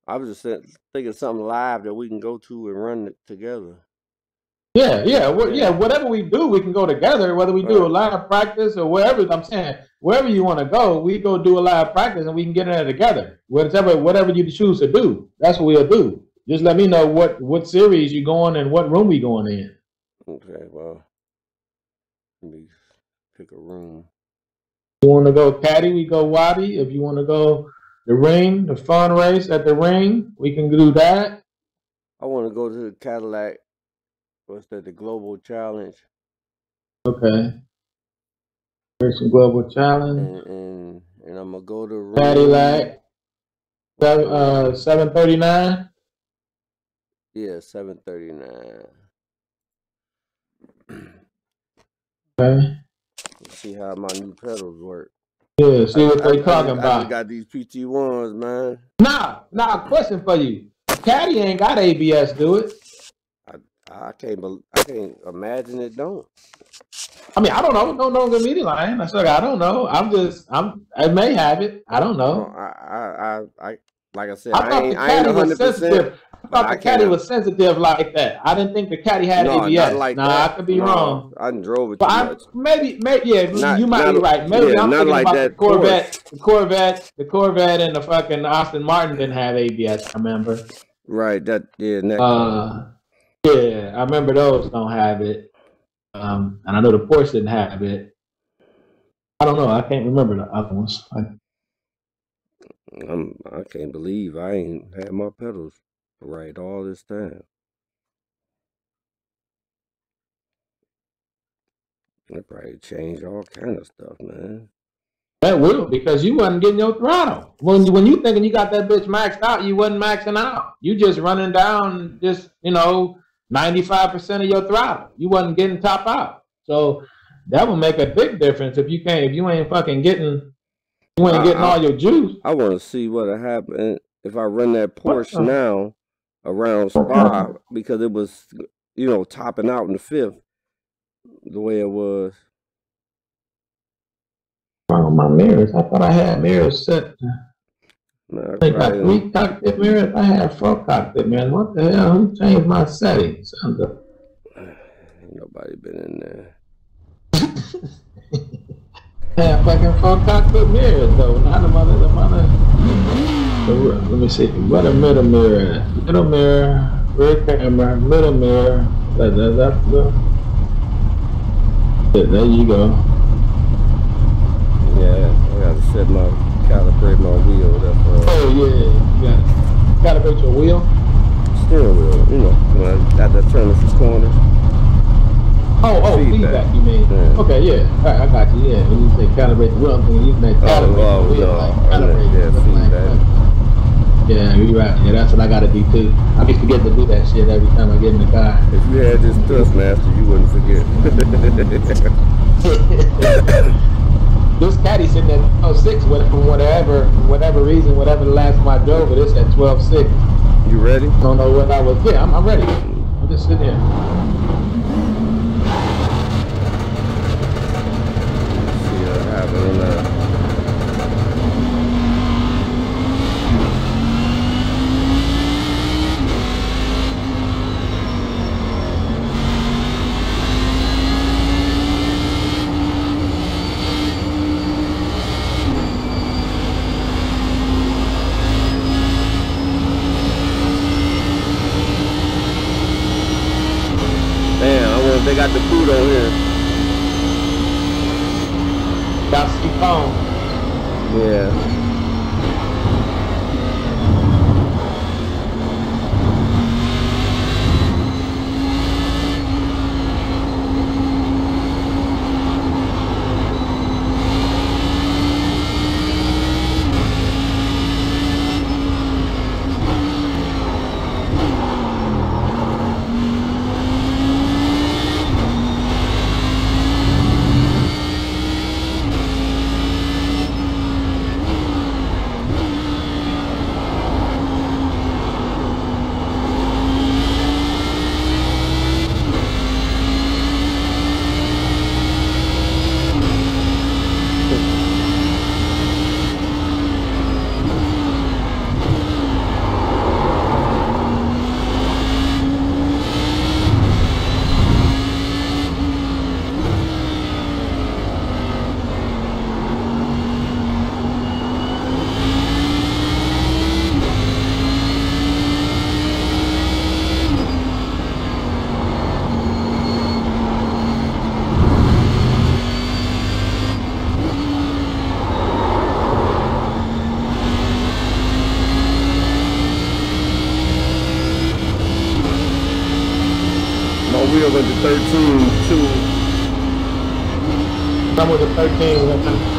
I was just thinking something live that we can go to and run it together. Yeah. Whatever we do, we can go together. Whether we do a live practice or wherever, I'm saying, wherever you want to go, we go do a live practice and we can get in there together. Whatever you choose to do, that's what we'll do. Just let me know what series you going and what room we going in. Okay, well, let me pick a room. If you want to go caddy, we go waddy. If you want to go the ring, the fun race at the ring, we can do that. I want to go to the Cadillac. What's that? The Global Challenge. Okay. Racing Global Challenge. And I'm gonna go to Cadillac. 739. Yeah, 739. Okay. Let's see how my new pedals work. Yeah, see what they talking about. I got these PT1s, man. Nah, question for you. Caddy ain't got ABS, do it? I can't imagine it don't. I mean, I don't know. Don't get me lying. I don't know. I may have it. I don't know. I like I said, I ain't 100%. I thought the caddy was sensitive like that. I didn't think the caddy had ABS. Not like that. I could be wrong. I didn't drove it too much. Maybe, yeah, you might be right. Maybe I'm thinking like about that the Corvette, and the fucking Aston Martin didn't have ABS. I remember. Right. Yeah, I remember those don't have it. And I know the Porsche didn't have it. I don't know. I can't remember the other ones. I can't believe I ain't had my pedals right all this time. They probably changed all kind of stuff, man. That will, because you wasn't getting your throttle. When you thinking you got that bitch maxed out, you wasn't maxing out. You just running down 95% of your throttle. You wasn't getting top out. So that will make a big difference if you ain't fucking getting all your juice. I want to see what'll happen if I run that Porsche now around Spa, because it was, topping out in the 5th the way it was. Oh, my mirrors. I thought I had mirrors set. Man, I got 3 cockpit mirrors. I had 4 cockpit mirrors. What the hell? Who changed my settings? Ain't nobody been in there. Yeah, fucking 4 cockpit mirrors though. Not the mother. Let me see. What a middle mirror. Middle mirror. Rear camera. Middle mirror. There you go. Yeah, I gotta calibrate my wheel. Oh yeah, you gotta calibrate your wheel. Steering wheel, when I got that turn a few corners. Oh, feedback you mean? Yeah. Okay, yeah. All right, I got you. Yeah, when you say calibrate the wheel, I'm thinking you can calibrate the wheel. Calibrate feedback. Yeah, you're right. Yeah, that's what I gotta do too. I used to get to do that shit every time I get in the car. If you had this Thrustmaster, you wouldn't forget. This caddy sitting at 12.6 for whatever reason, whatever the last time I drove it, it's at 12.6. You ready? Don't know what I was. Yeah, I'm ready. I'm just sitting here. they got the food on here. Got seafoam. Yeah. Wheel went to 13 too. I'm with a 13.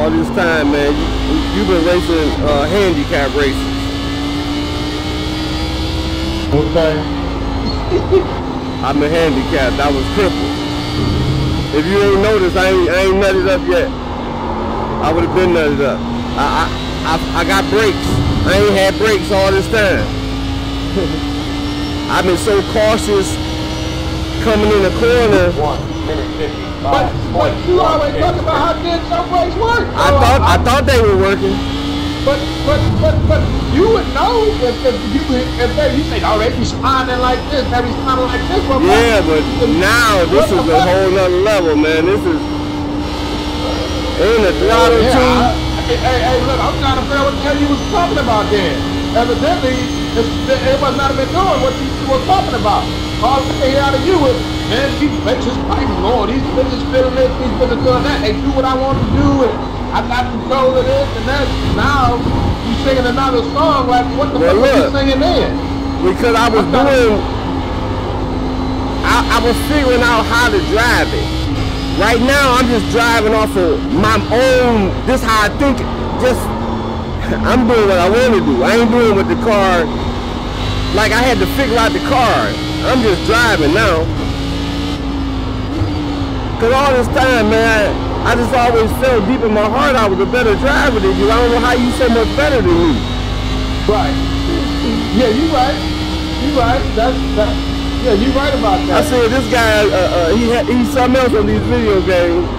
All this time, man, you've been racing handicap races. Okay. I'm a handicapped. I was crippled. If you ain't noticed, I ain't nutted up yet. I would have been nutted up. I got brakes. I ain't had brakes all this time. I've been so cautious coming in the corner. 1 minute 55. But you always talk about how good some brakes work. I thought they were working. But you would know if you say, oh, they responding like this, they responding like this. Yeah, but now this is a whole nother level, man. This is ain't a throttle too. Hey, look, I'm trying to figure out what the hell you was talking about then. Evidently, it must not have been doing what you were talking about. All I hear out of you is, man, these bitches fighting more, these bitches feeling this, these bitches doing that. They do what I want to do, and I got control of this and that. Now you singing another song, like what the fuck are you singing then? Because I was I was figuring out how to drive it. Right now I'm just driving off of my own, this how I think, I'm doing what I want to do. I ain't doing what the car, like I had to figure out the car. I'm just driving now. Cause all this time, man, I just always felt deep in my heart I was a better driver than you. I don't know how you so much better than me. Right. Yeah, you right. You right. Yeah, you right about that. I said this guy, he's something else on these video games.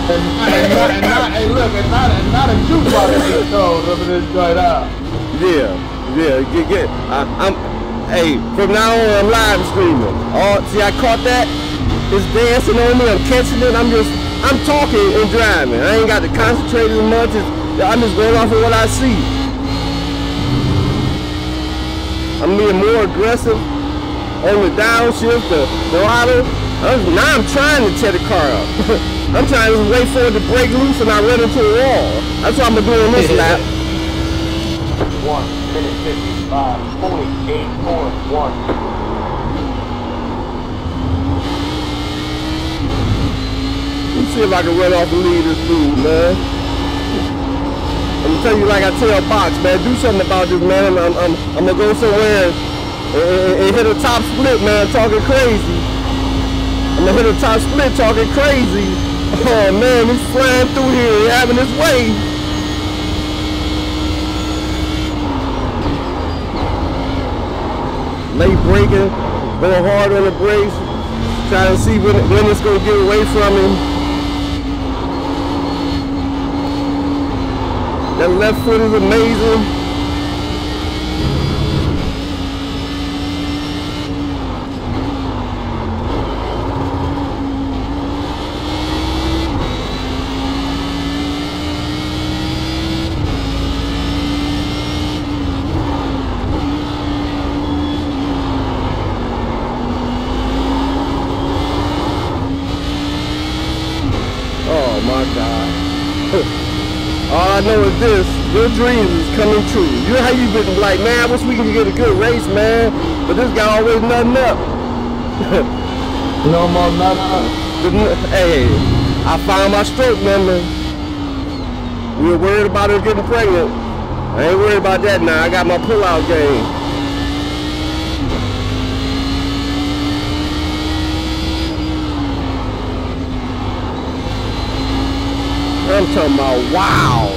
and look, not a juice bottle just goes over this joint out. Hey, from now on I'm live streaming. Oh, see, I caught that. It's dancing on me. I'm catching it. I'm talking and driving. I ain't got to concentrate as much. I'm just going off of what I see. I'm being more aggressive on the downshift, the throttle. Now I'm trying to tear the car up. I'm trying to wait for it to break loose and I run into a wall. That's what I'm doing on this lap. 1 minute 55.841. Let me see if I can run off and lead this dude, man. I'm gonna tell you like I tell Box, man, do something about this, man. I'm gonna go somewhere and hit a top split, man, talking crazy. I'm gonna hit a top split talking crazy. Oh man, he's flying through here, he's having his way. Late braking, going hard on the brakes, trying to see when it's gonna get away from him. That left foot is amazing. Oh my God. All I know is this, your dreams is coming true. You know how you been like, man, I wish we could get a good race, man. But this guy always nutting up. No more nutting up. Hey, I found my stroke number. We were worried about her getting pregnant. I ain't worried about that now. I got my pull-out game. I'm talking about wow.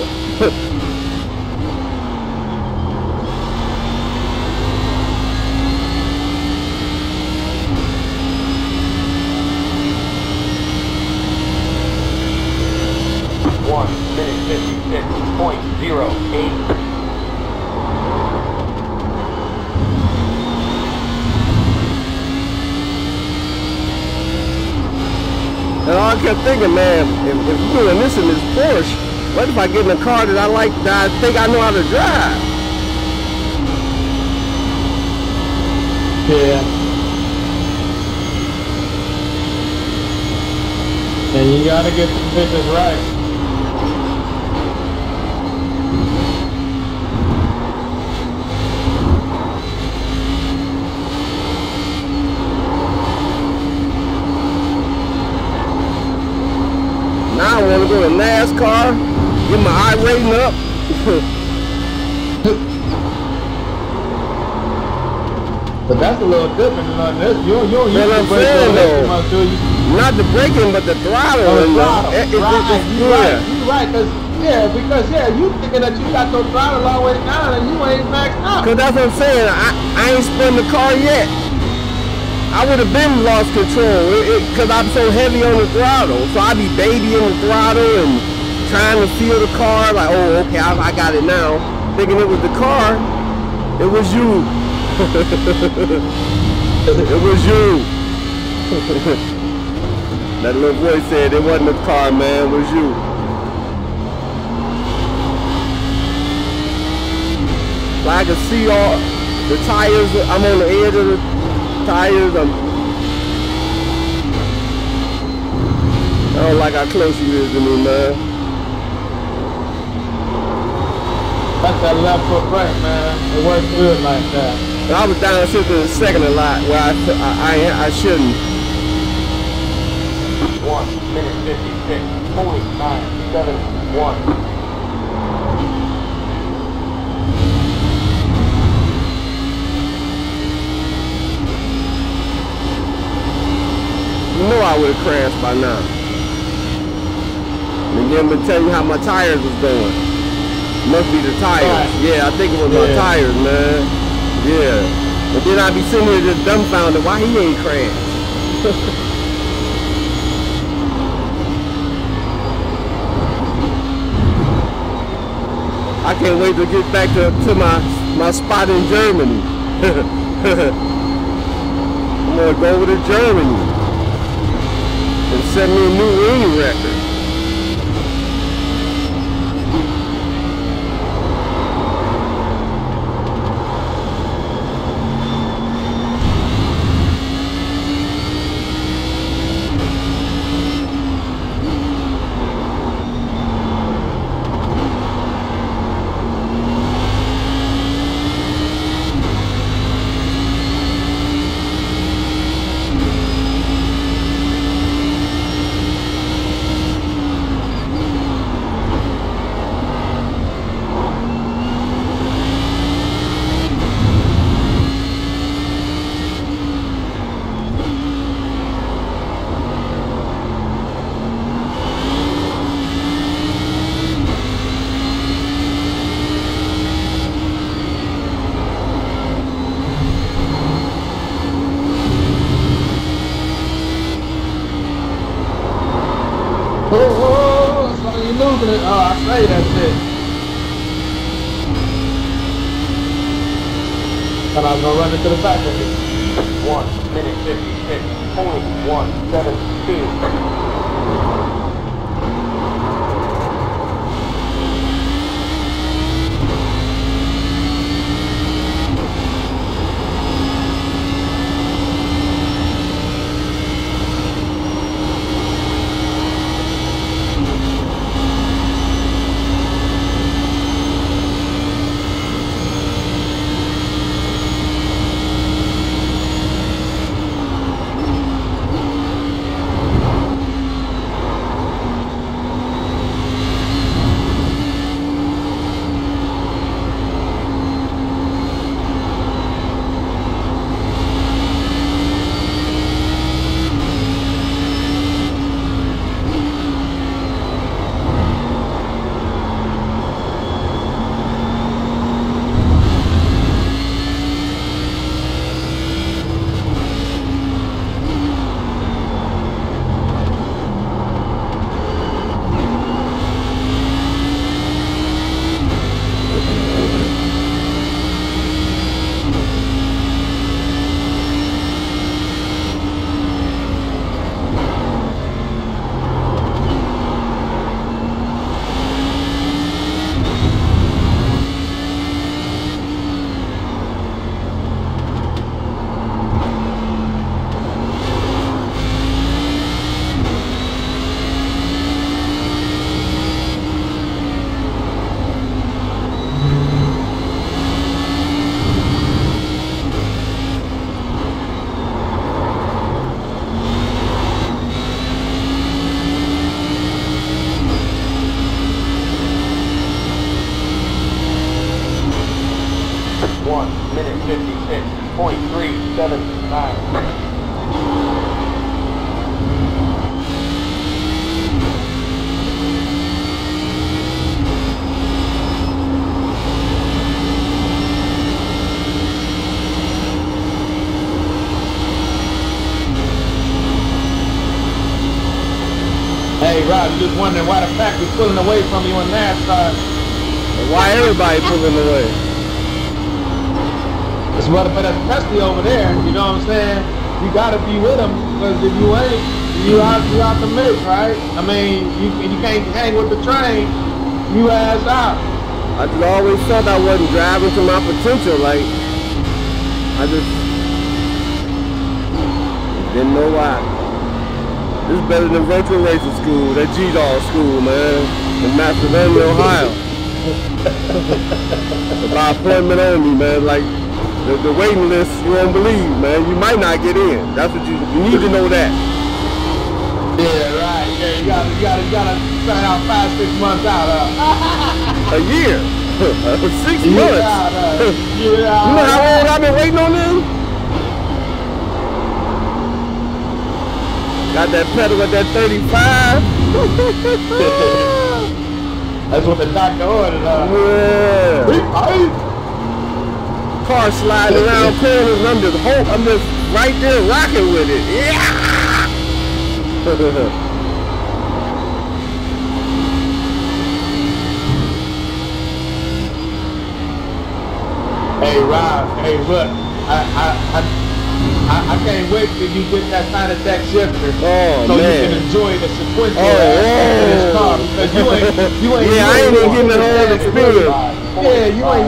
1 minute 56.08. And all I kept thinking, man, if we're doing this in this Porsche, what if I get in a car that I like, that I think I know how to drive? Yeah. And you gotta get the bitches right. Now I want to NASCAR, get my eye rating up. But that's a little different than this. You don't use the saying, brake much, do you? Not the braking, but the throttle. Oh, the throttle. Yeah. You're right, because you thinking that you got your throttle all the way down and you ain't maxed out. Cause that's what I'm saying. I ain't spun the car yet. I would have been lost control cause I'm so heavy on the throttle. So I be babying the throttle and trying to feel the car. Like, oh, okay, I got it now. Thinking it was the car. It was you. It was you. That little voice said it wasn't the car, man. It was you. So I can see all the tires. I'm on the edge of the tires. I don't like how close you is to me, man. That's that left foot brake, man. It works good like that. I was down since the second a lot where I shouldn't. 1 minute 56.971. You know I would have crashed by now. And then to tell you how my tires was going. Must be the tires. Right. Yeah, I think it was my tires, man. Yeah. And then I'd be sitting here just dumbfounded why he ain't crashed. I can't wait to get back to my spot in Germany. I'm gonna go over to Germany and set me a new wing record. Oh, I say that shit. And I was gonna run into the back of it. 1 minute 56.172. Hey, Rob, you just wondering why the factory's pulling away from you in NASCAR. Why everybody pulling away? But especially over there, you know what I'm saying? You gotta be with them, because if you ain't, you out the mix, right? I mean, you can't hang with the train, you ass out. I just always felt I wasn't driving to my potential. Like, I just didn't know why. This is better than virtual racing school, that G-Dog school, man, in Macedonia, Ohio. By appointment only, man. Like, the waiting list, you won't believe, man. You might not get in. That's what you need to know that. Yeah, right. Yeah, you gotta sign out 5-6 months out. A year. 6 You months. You know how long I've been waiting on this? Got that pedal at that 35. That's what the doctor ordered. Yeah. Car sliding around corners, and I'm just right there rocking with it. Yeah. Hey Rob, hey look, I can't wait till you get that kind of tech shifter, so man. You can enjoy the sequential aspect of this car, because you ain't yeah, I ain't even getting the whole experience. Yeah, you ain't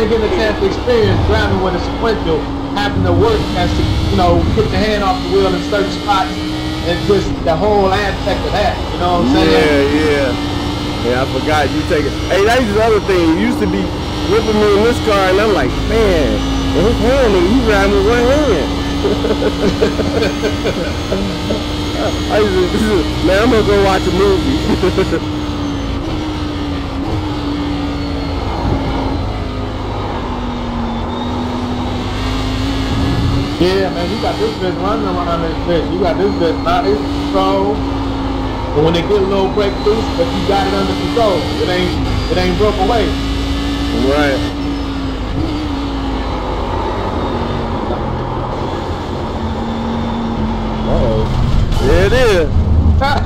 getting a chance to experience driving with a sequential, having to work as to, you know, get your hand off the wheel in certain spots, and just the whole aspect of that, you know what I'm saying? Yeah, I forgot you take it. Hey, that's the other thing. You used to be whipping me in this car, and I'm like, man, in his hand, and you riding with one hand. Man, I'm gonna go watch a movie. Yeah, man, you got this bitch running around this bitch. You got this bitch not in control. And when they get a little breakthrough, but you got it under control. It ain't broke away. Right. Uh-oh. There it is. I'm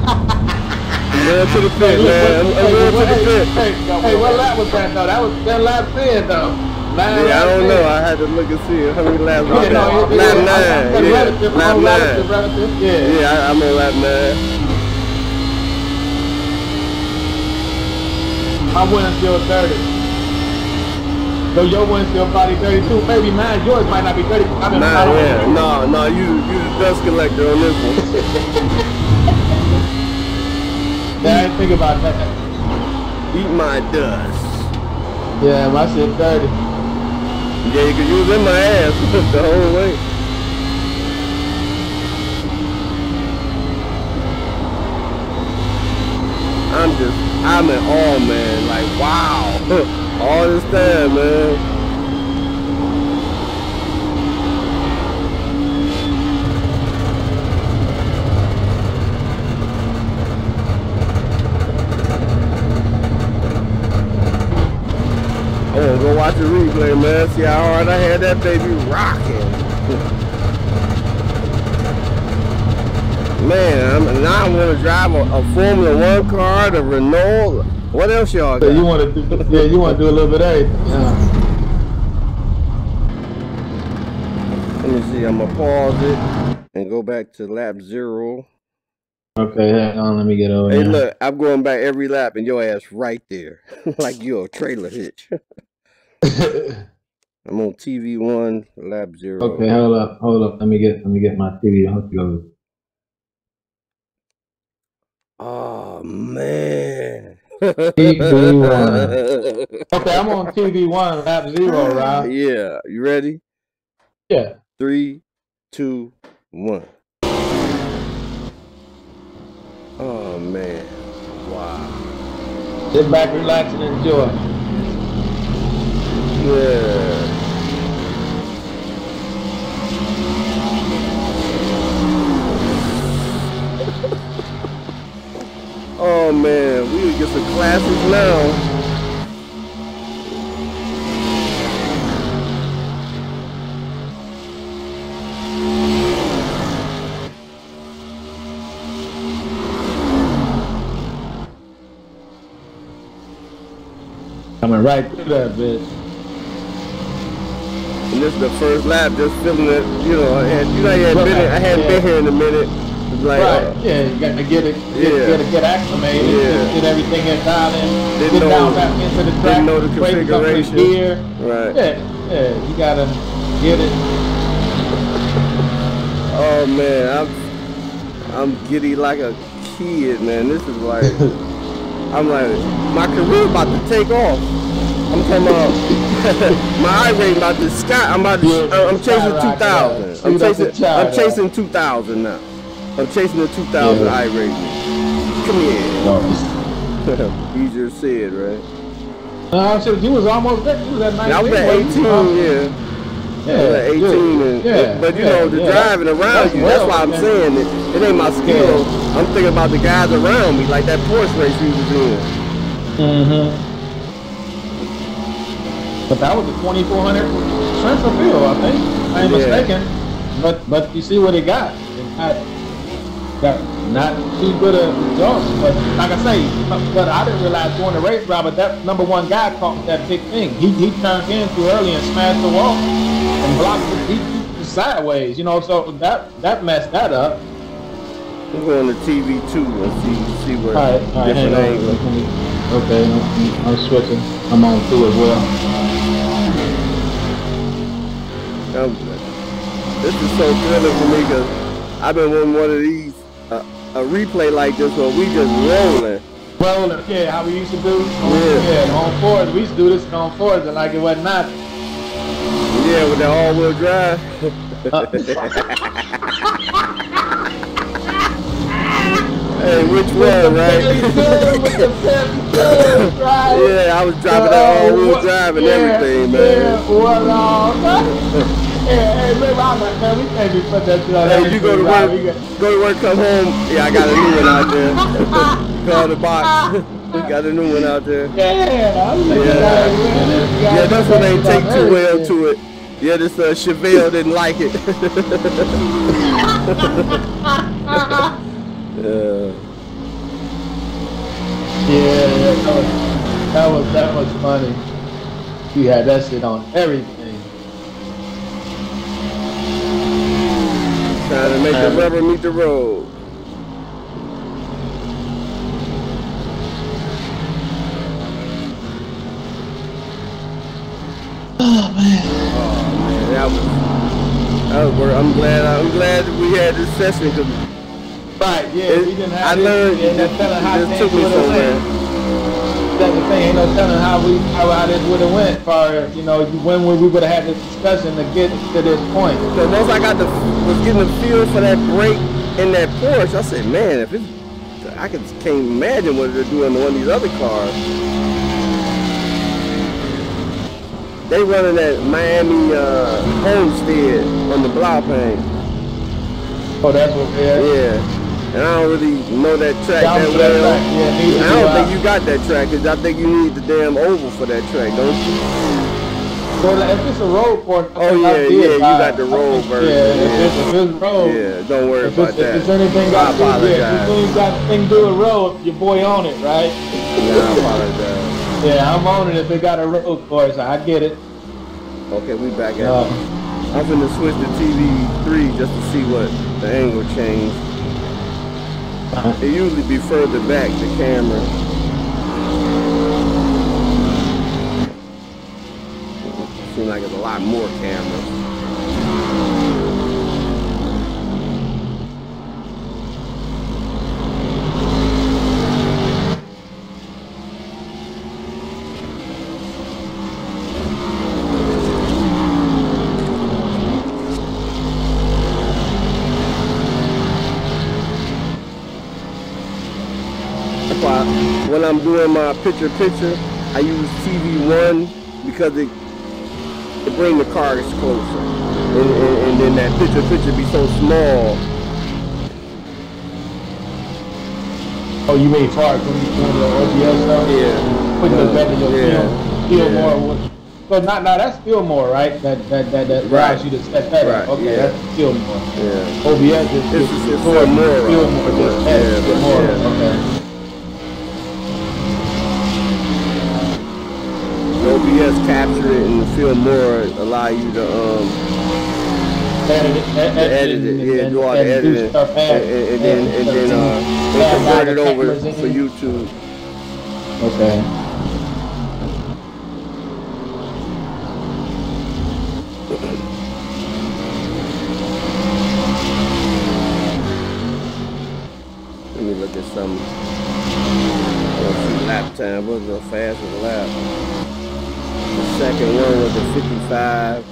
going to the pit, man. I'm going to the pit. Hey, what lap was that, though? That lap 10, though. Yeah, I don't know. I had to look and see how many laps was that. Lap 9. Yeah, lap 9. Yeah, I'm on lap 9. My wind's still 30. So your wind's still probably 32. Maybe mine, yours might not be 30. No, you the dust collector on this one. Yeah, I didn't think about that. Eat my dust. Yeah, my shit 30. Yeah, you can use in my ass the whole way. I'm in awe, man. Like, wow. All this time, man. I wanna go watch the replay, man. See how hard I had that baby rocking. Man, now I want to drive a Formula 1 car, the Renault. What else y'all got? So you want to do? Yeah, you want to do a little bit of everything. Yeah. Let me see. I'm gonna pause it and go back to lap 0. Okay, hang on. Let me get over. Hey, look, I'm going back every lap, and your ass right there, like you're a trailer hitch. I'm on TV1, lap 0. Okay, hold up. Let me get my TV. I'll go. Oh man. TV1. Okay, I'm on TV1, lap 0, right? Yeah, you ready? Yeah. 3, 2, 1. Oh man. Wow. Sit back, relax, and enjoy. Yeah. Oh man, we would get some classes now. Coming right through that bitch. And this is the first lap, just feeling it, you know, I hadn't been here in a minute. Like, yeah, you got to get acclimated, get everything in dialed in, get down back into the track, didn't know the configuration. Gear. Right. Yeah, you gotta get it. Oh man, I'm giddy like a kid, man. This is like, I'm like, my career about to take off. I'm talking about my irate about to sky. I'm chasing 2,000. I'm chasing 2,000 now. I'm chasing the 2,000 irate. Come here. Easier said, right? You was almost there. You was at 19. I was at 18, yeah. I was at 18, but you know, the driving around you, that's why I'm saying it ain't my skill. I'm thinking about the guys around me, like that Porsche race we was in. But that was a 2,400 transfer field, I think. I ain't mistaken. But you see what it got. Got not too good a results, but like I say, but I didn't realize during the race, Robert, that #1 guy caught that big thing. He turned in too early and smashed the wall and blocked it sideways, you know, so that messed that up. We're going to TV too and see what different angles. Okay, I'm switching. I'm on too as well. This is so good for me because I've been wanting one of these. A replay like this where we just rolling. Yeah, how we used to do. On Fords. We used to do this on Fords and like it wasn't nothing. Yeah, with the all-wheel drive. Hey, which one, right? Yeah, I was driving that all-wheel drive and everything, man. Hey, man, we can't just put that shit on. Hey, you go to work, come home. Yeah, I got a new one out there. Call the box. We got a new one out there. Yeah, this one ain't take too well to it. Yeah, this Chevelle didn't like it. That was funny. You had that shit on everything. Trying to make the rubber meet the road. Oh man, that was I'm glad that we had this session because we didn't have. I learned. It took me somewhere. That's the thing. Ain't no telling how this would have went. When we would have had this discussion to get to this point. So once I was getting the feel for that brake in that Porsche, I said, man, I can't imagine what they're doing to one of these other cars. They running that Miami Homestead on the Blaupane. Oh, that's what they are? Yeah. And I don't really know that track that well. I don't think you got that track because I think you need the damn oval for that track, don't you? Well, if it's a road course, you got the road version. If it's road. Yeah, don't worry about that. If it's anything got to do with road, your boy on it, right? Yeah, I apologize. Yeah, I'm on it if it got a road course. I get it. Okay, we back at it. I'm finna switch to TV3 just to see what the angle changed. It usually be further back, the camera. Seems like there's a lot more cameras. When I'm doing my picture, I use TV1 because it brings the cars closer, and then that picture be so small. Oh, you mean far when you doing the OBS stuff? Yeah. Putting the better feel more. So now that's Fillmore, right? That allows you to set that up. Okay, that's Fillmore. Yeah. OBS is Fillmore. Okay. OBS capture it and film more, allow you to edit it, yeah, do all the editing, and then convert it over for YouTube. Okay. Let me look at some. Lap time. What was the fastest lap? The second one was the 55,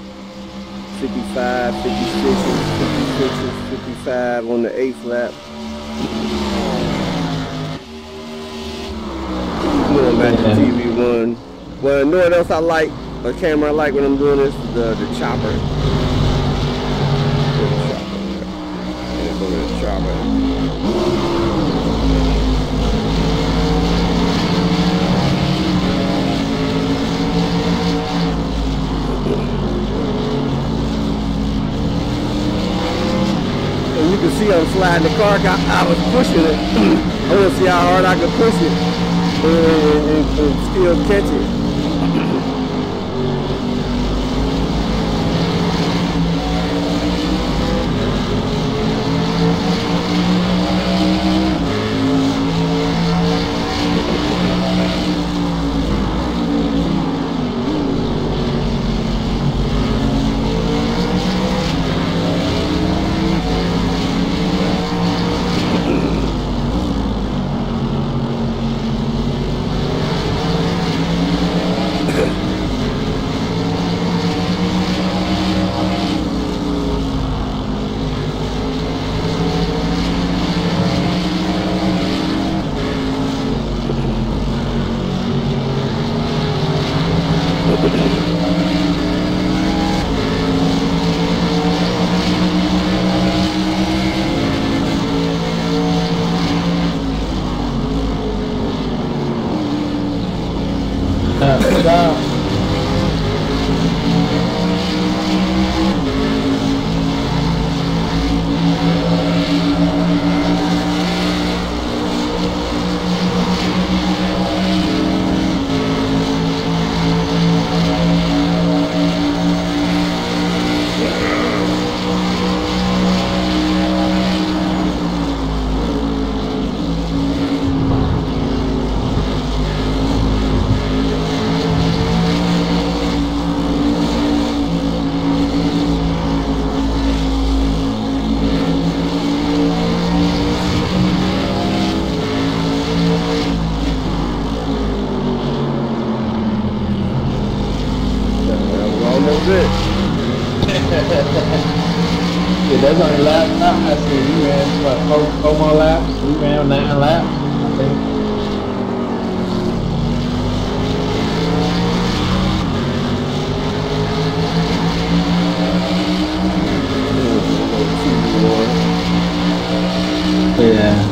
55, 56, 55 on the 8th lap. Going back to TV one. Well, you know what else I like? A camera I like when I'm doing this? The chopper. Go to the chopper. You can see I'm sliding the car. I was pushing it. I want to see how hard I could push it and still catch it. Good job. Yeah, that's only lap. I see we ran what, four more laps. We ran 9 laps, I think. Yeah.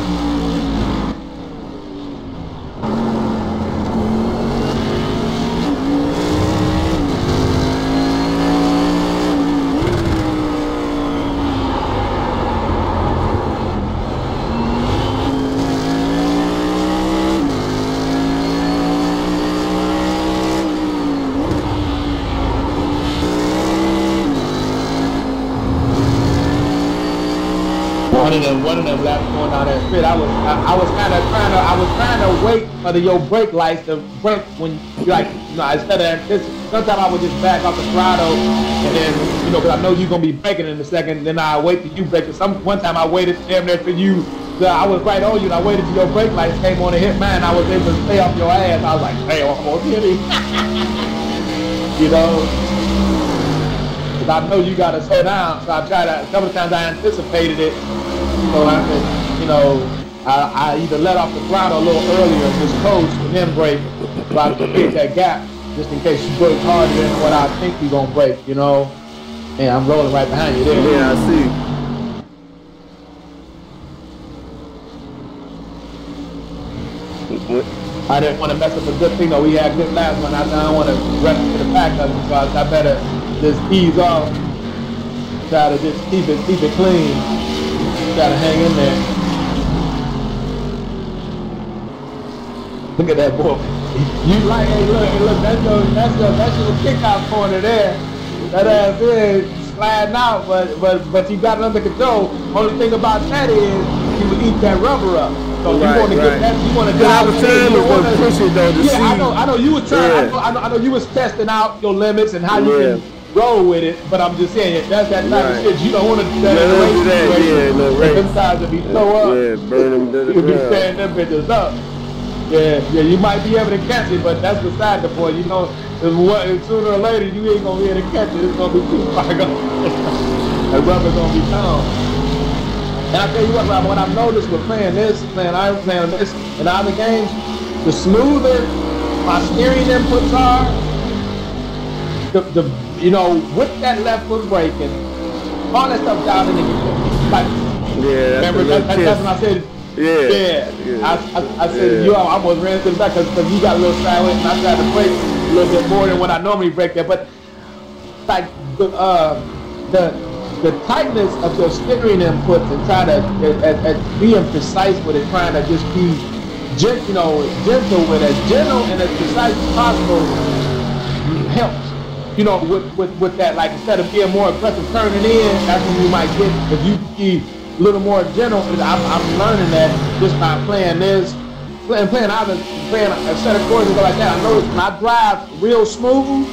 One of them laps going down that spit. I was trying to wait for your brake lights to break when you instead of this. Sometimes I would just back off the throttle and then because I know you're gonna be braking in a second. Then I wait till you brake. One time I waited damn near till you. I was right on you and I waited till your brake lights came on and hit mine. I was able to stay off your ass. I was like, hey, I'm gonna hit him. Because I know you gotta slow down. So I tried to. A couple of times I anticipated it. So I could, I either let off the throttle a little earlier and just coast and then brake so I could create that gap just in case you brake harder than what I think you're going to brake, And I'm rolling right behind you there. Yeah, I see. I didn't want to mess up a good thing, though. We had good last one. I don't want to run to the back of it, so I better just ease off. Try to just keep it clean. Gotta hang in there. Look at that boy. You like, hey, look, that's your kick-out corner there. That ass is sliding out, but you got it under control. Only thing about that is you would eat that rubber up. So you want to get that, you want to dive in. You want to push it though. Yeah, I know you was trying. I know you was testing out your limits and how you can roll with it. But I'm just saying, that's that type of shit you don't want to do that. No race. Sometimes if you throw up, burn them to the you'll be tearing them bitches up. Yeah, you might be able to catch it, but that's beside the point. You know, sooner or later you ain't gonna be able to catch it. It's gonna be too far gone. That rubber's gonna be gone. And I tell you what, Rob, what I've noticed with playing this in other games, the smoother my steering inputs are, you know, with that left foot braking, all that stuff down in the like. Yeah, remember that's when I said. Yeah. I said you almost ran to the back because you got a little sideways and I tried to brake a little bit more than what I normally brake there. But like the tightness of your steering inputs and trying to at being precise with it, trying to just be gentle with as gentle and as precise as possible helps. You know, with that, like instead of being more aggressive turning in, that's when you might get if you be a little more gentle. I'm learning that just by playing this, playing a set of chords and go like that. I notice when I drive real smooth,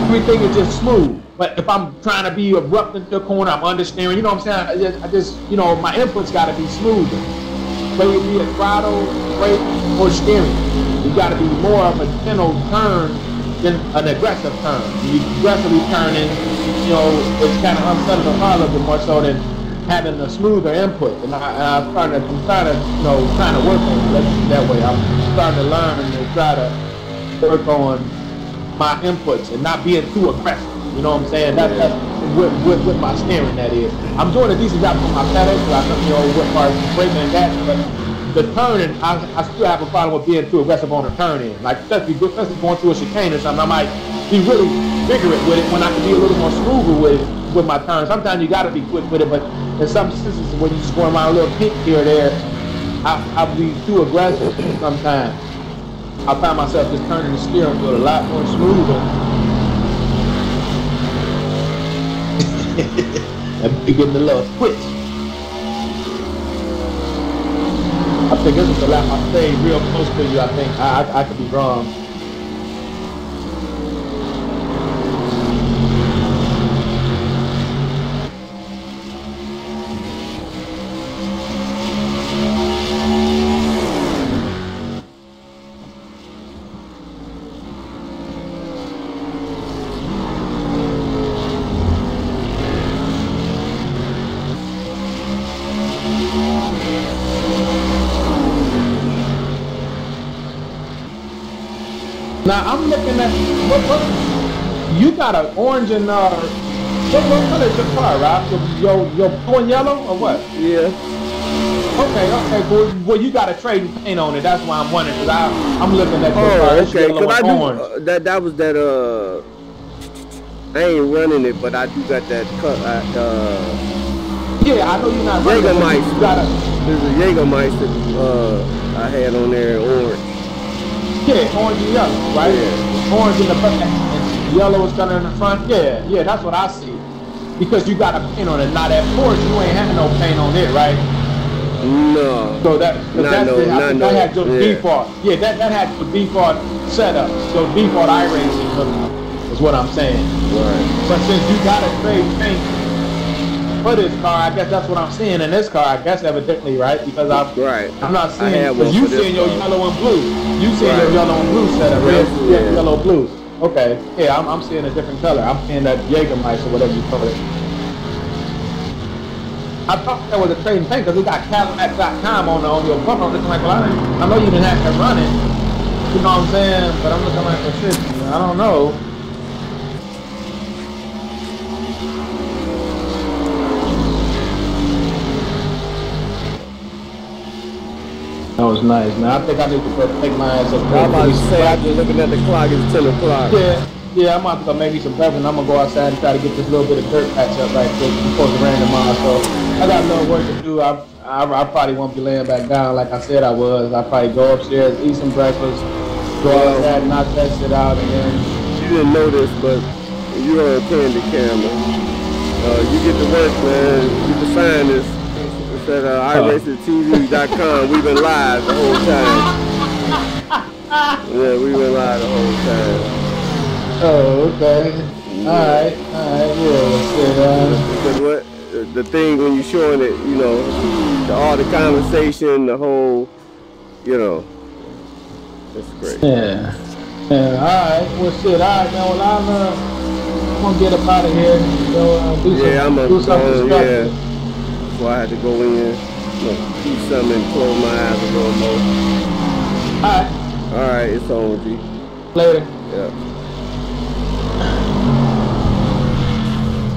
everything is just smooth. But if I'm trying to be abrupt into a corner, I'm understeering. You know what I'm saying? I just you know, my inputs got to be smoother. Whether it be a throttle, brake, or steering, you got to be more of a gentle turn than an aggressive turn. You aggressively turning, you know, it's kind of unsettling the car a little bit more so than having a smoother input, and I'm trying to work on it. Let's do that way. I'm starting to learn and try to work on my inputs and not being too aggressive. You know what I'm saying? That's with my steering. That is, I'm doing a decent job with my pedals, so I with my braking and gas, but the turning, I still have a problem with being too aggressive on the turn in. Like especially going through a chicane or something, I might be really vigorous with it when I can be a little more smoother with it. With my turn, sometimes you gotta be quick with it, but in some instances when you just going around a little pink here or there, I'll be too aggressive sometimes. I find myself just turning the steering wheel a lot more smoother. And be getting a little twitch. I think this is the lap I stayed real close to you. I think I could be wrong. Now I'm looking at what you got an orange and what color is your car, Rob? Your blue and yellow or what? Yeah. Okay. Well, you got a trading paint on it. That's why I'm wondering because I'm looking at your car. Okay. Because I do that was that I ain't running it, but I do got that cut. Yeah, I know you're not running it. There's a Jägermeister I had on there orange. Yeah, orange and yellow, right? Yeah. Orange in the back and yellow is kind of in the front. Yeah, that's what I see. Because you got a paint on it. Now that Porsche, you ain't having no paint on it, right? No. So that had your default. Yeah, that had your default setup. Your default Iracing hookup is what I'm saying. Right. But since you got a trade paint for this car, I guess that's what I'm seeing in this car. I guess evidently, right? Because I'm not seeing because you seeing your yellow and blue. You seeing your yellow and blue setup, red, yellow, blue. Okay, yeah, I'm seeing a different color. I'm seeing that Jägermeister, whatever you call it. I thought that was a trading paint because we got Cadillac.com on your bumper. I'm looking like, well, I know you didn't have to run it. You know what I'm saying? But I'm looking like, well, shit, I don't know. That was nice, man. I think I need to go take my ass up. I'm about to say, I'm just looking at the clock. It's 10 o'clock. Yeah, I'm about to go make me some breakfast. I'm going to go outside and try to get this little bit of dirt patch up right quick before the rain tomorrow. So I got a little work to do. I probably won't be laying back down like I said I was. I'll probably go upstairs, eat some breakfast, go ahead and knock that shit out, and then you didn't know this, but you're on a candid camera. You get to work, man. You can find this. It's at iracingtv.com. We've been live the whole time. Yeah, we've been live the whole time. Oh, okay. Yeah. All right, yeah. Because what the thing when you're showing it, you know, all the conversation, the whole, you know, it's great. Yeah. Yeah. All right. Well, shit. All right, man. Well, I'm gonna get up out of here. Do something. Yeah. So I had to go in, you know, do something and close my eyes a little more. All right. All right, it's on, G. Later. Yeah.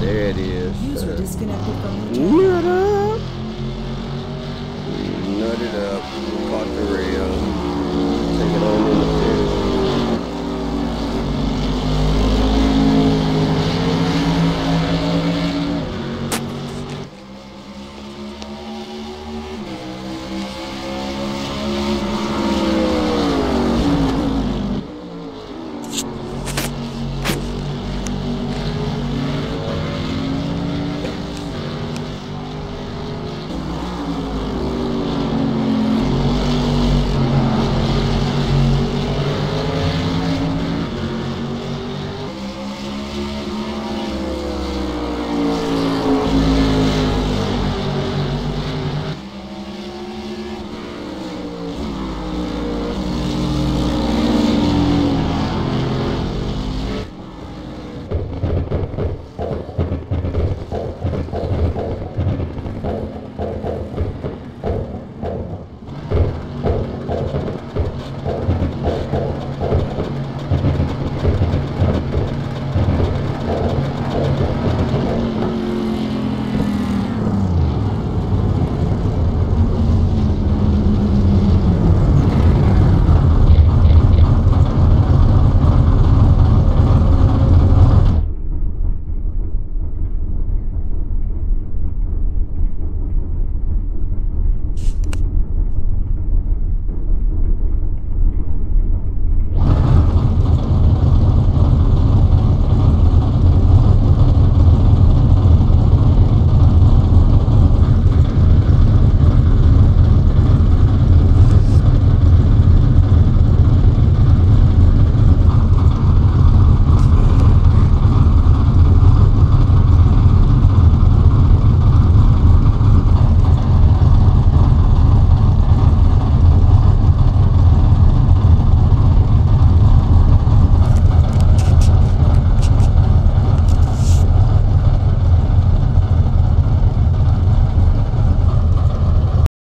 There it is. User disconnected from the channel.